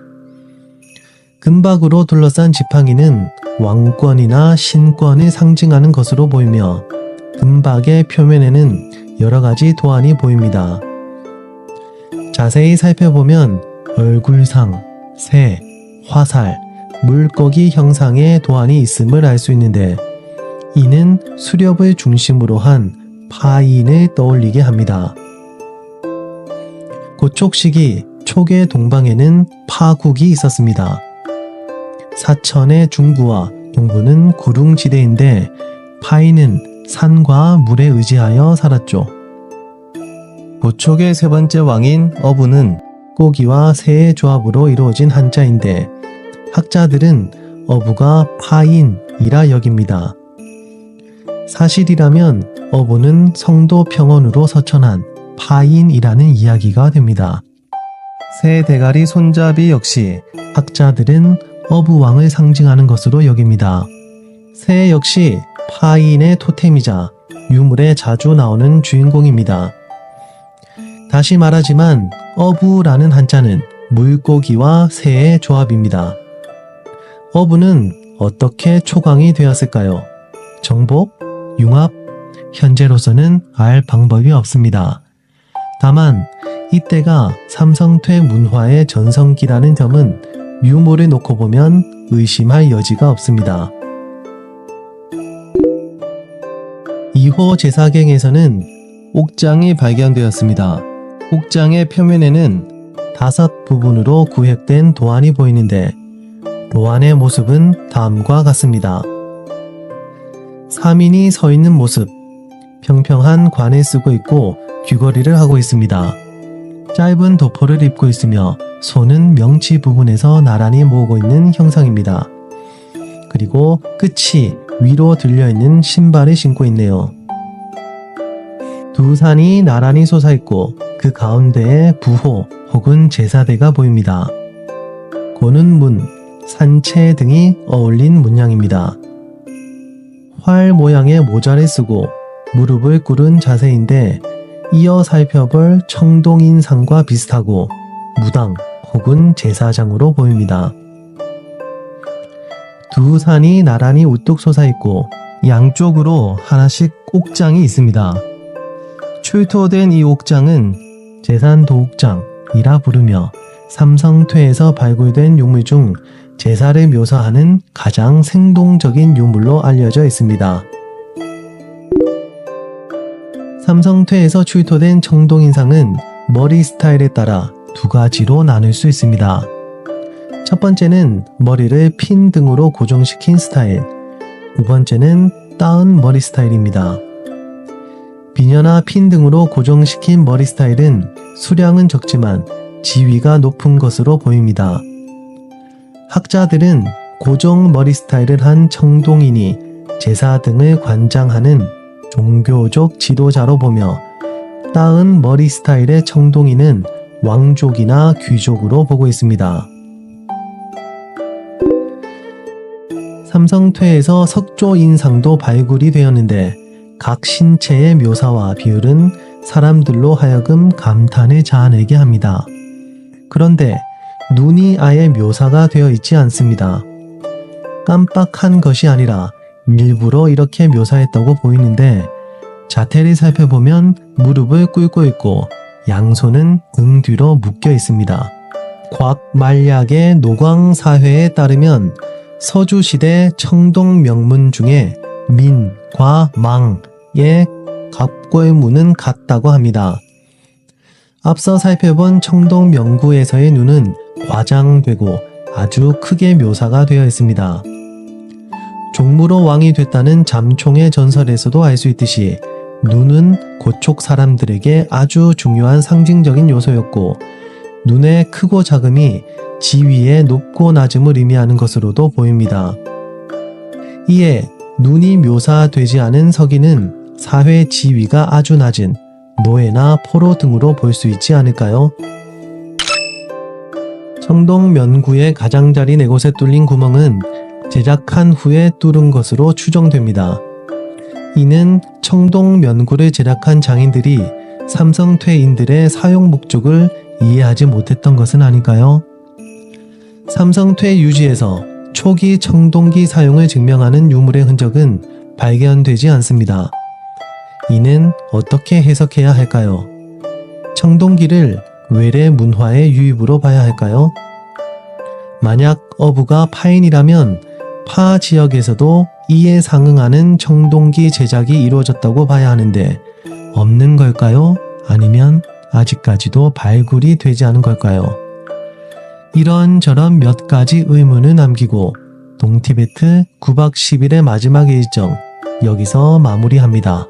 Speaker 2: 금박으로 둘러싼 지팡이는 왕권이나 신권을 상징하는 것으로 보이며 금박의 표면에는 여러가지 도안이 보입니다. 자세히 살펴보면 얼굴상, 새, 화살, 물고기 형상의 도안이 있음을 알 수 있는데 이는 수렵을 중심으로 한 파인을 떠올리게 합니다. 고촉 시기 초계 동방에는 파국이 있었습니다. 사천의 중부와 동부는 구릉지대인데 파인은 산과 물에 의지하여 살았죠. 고촉의 세 번째 왕인 어부는 꼬기와 새의 조합으로 이루어진 한자인데 학자들은 어부가 파인이라 여깁니다. 사실이라면 어부는 성도 평원으로 서천한 파인이라는 이야기가 됩니다. 새 대가리 손잡이 역시 학자들은 어부왕을 상징하는 것으로 여깁니다. 새 역시 파인의 토템이자 유물에 자주 나오는 주인공입니다. 다시 말하지만 어부라는 한자는 물고기와 새의 조합입니다. 어부는 어떻게 초강이 되었을까요? 정복? 융합? 현재로서는 알 방법이 없습니다. 다만 이때가 삼성퇴 문화의 전성기라는 점은 유물을 놓고 보면 의심할 여지가 없습니다. 2호 제사갱에서는 옥장이 발견되었습니다. 옥장의 표면에는 5부분으로 구획된 도안이 보이는데 도안의 모습은 다음과 같습니다. 3인이 서 있는 모습, 평평한 관을 쓰고 있고 귀걸이를 하고 있습니다. 짧은 도포를 입고 있으며 손은 명치 부분에서 나란히 모으고 있는 형상입니다. 그리고 끝이 위로 들려있는 신발을 신고 있네요. 두 산이 나란히 솟아있고 그 가운데에 부호 혹은 제사대가 보입니다. 고는 문, 산채 등이 어울린 문양입니다. 활 모양의 모자를 쓰고 무릎을 꿇은 자세인데 이어 살펴볼 청동인상과 비슷하고 무당 혹은 제사장으로 보입니다. 두 산이 나란히 우뚝 솟아있고 양쪽으로 하나씩 옥장이 있습니다. 출토된 이 옥장은 제산도옥장이라 부르며 삼성퇴에서 발굴된 유물 중 제사를 묘사하는 가장 생동적인 유물로 알려져 있습니다. 삼성퇴에서 출토된 청동인상은 머리 스타일에 따라 두 가지로 나눌 수 있습니다. 첫 번째는 머리를 핀 등으로 고정시킨 스타일, 두 번째는 따은 머리 스타일입니다. 비녀나 핀 등으로 고정시킨 머리 스타일은 수량은 적지만 지위가 높은 것으로 보입니다. 학자들은 고정 머리 스타일을 한 청동인이 제사 등을 관장하는 종교적 지도자로 보며 따은 머리 스타일의 청동인은 왕족이나 귀족으로 보고 있습니다. 삼성퇴에서 석조인상도 발굴이 되었는데 각 신체의 묘사와 비율은 사람들로 하여금 감탄을 자아내게 합니다. 그런데 눈이 아예 묘사가 되어 있지 않습니다. 깜빡한 것이 아니라 일부러 이렇게 묘사했다고 보이는데 자태를 살펴보면 무릎을 꿇고 있고 양손은 등 뒤로 묶여 있습니다. 곽말약의 노광사회에 따르면 서주시대 청동 명문 중에 민과 망의 갑골문은 같다고 합니다. 앞서 살펴본 청동 명구에서의 눈은 과장되고 아주 크게 묘사가 되어 있습니다. 종무로 왕이 됐다는 잠총의 전설에서도 알 수 있듯이 눈은 고촉 사람들에게 아주 중요한 상징적인 요소였고 눈의 크고 작음이 지위의 높고 낮음을 의미하는 것으로도 보입니다. 이에 눈이 묘사되지 않은 서기는 사회 지위가 아주 낮은 노예나 포로 등으로 볼 수 있지 않을까요? 청동 면구의 가장자리 4곳에 뚫린 구멍은 제작한 후에 뚫은 것으로 추정됩니다. 이는 청동 면구를 제작한 장인들이 삼성퇴인들의 사용 목적을 이해하지 못했던 것은 아닐까요? 삼성퇴 유지에서 초기 청동기 사용을 증명하는 유물의 흔적은 발견되지 않습니다. 이는 어떻게 해석해야 할까요? 청동기를 외래 문화의 유입으로 봐야 할까요? 만약 어부가 파인이라면 파 지역에서도 이에 상응하는 청동기 제작이 이루어졌다고 봐야 하는데 없는 걸까요? 아니면 아직까지도 발굴이 되지 않은 걸까요? 이런저런 몇 가지 의문을 남기고 동티베트 9박 10일의 마지막 일정 여기서 마무리합니다.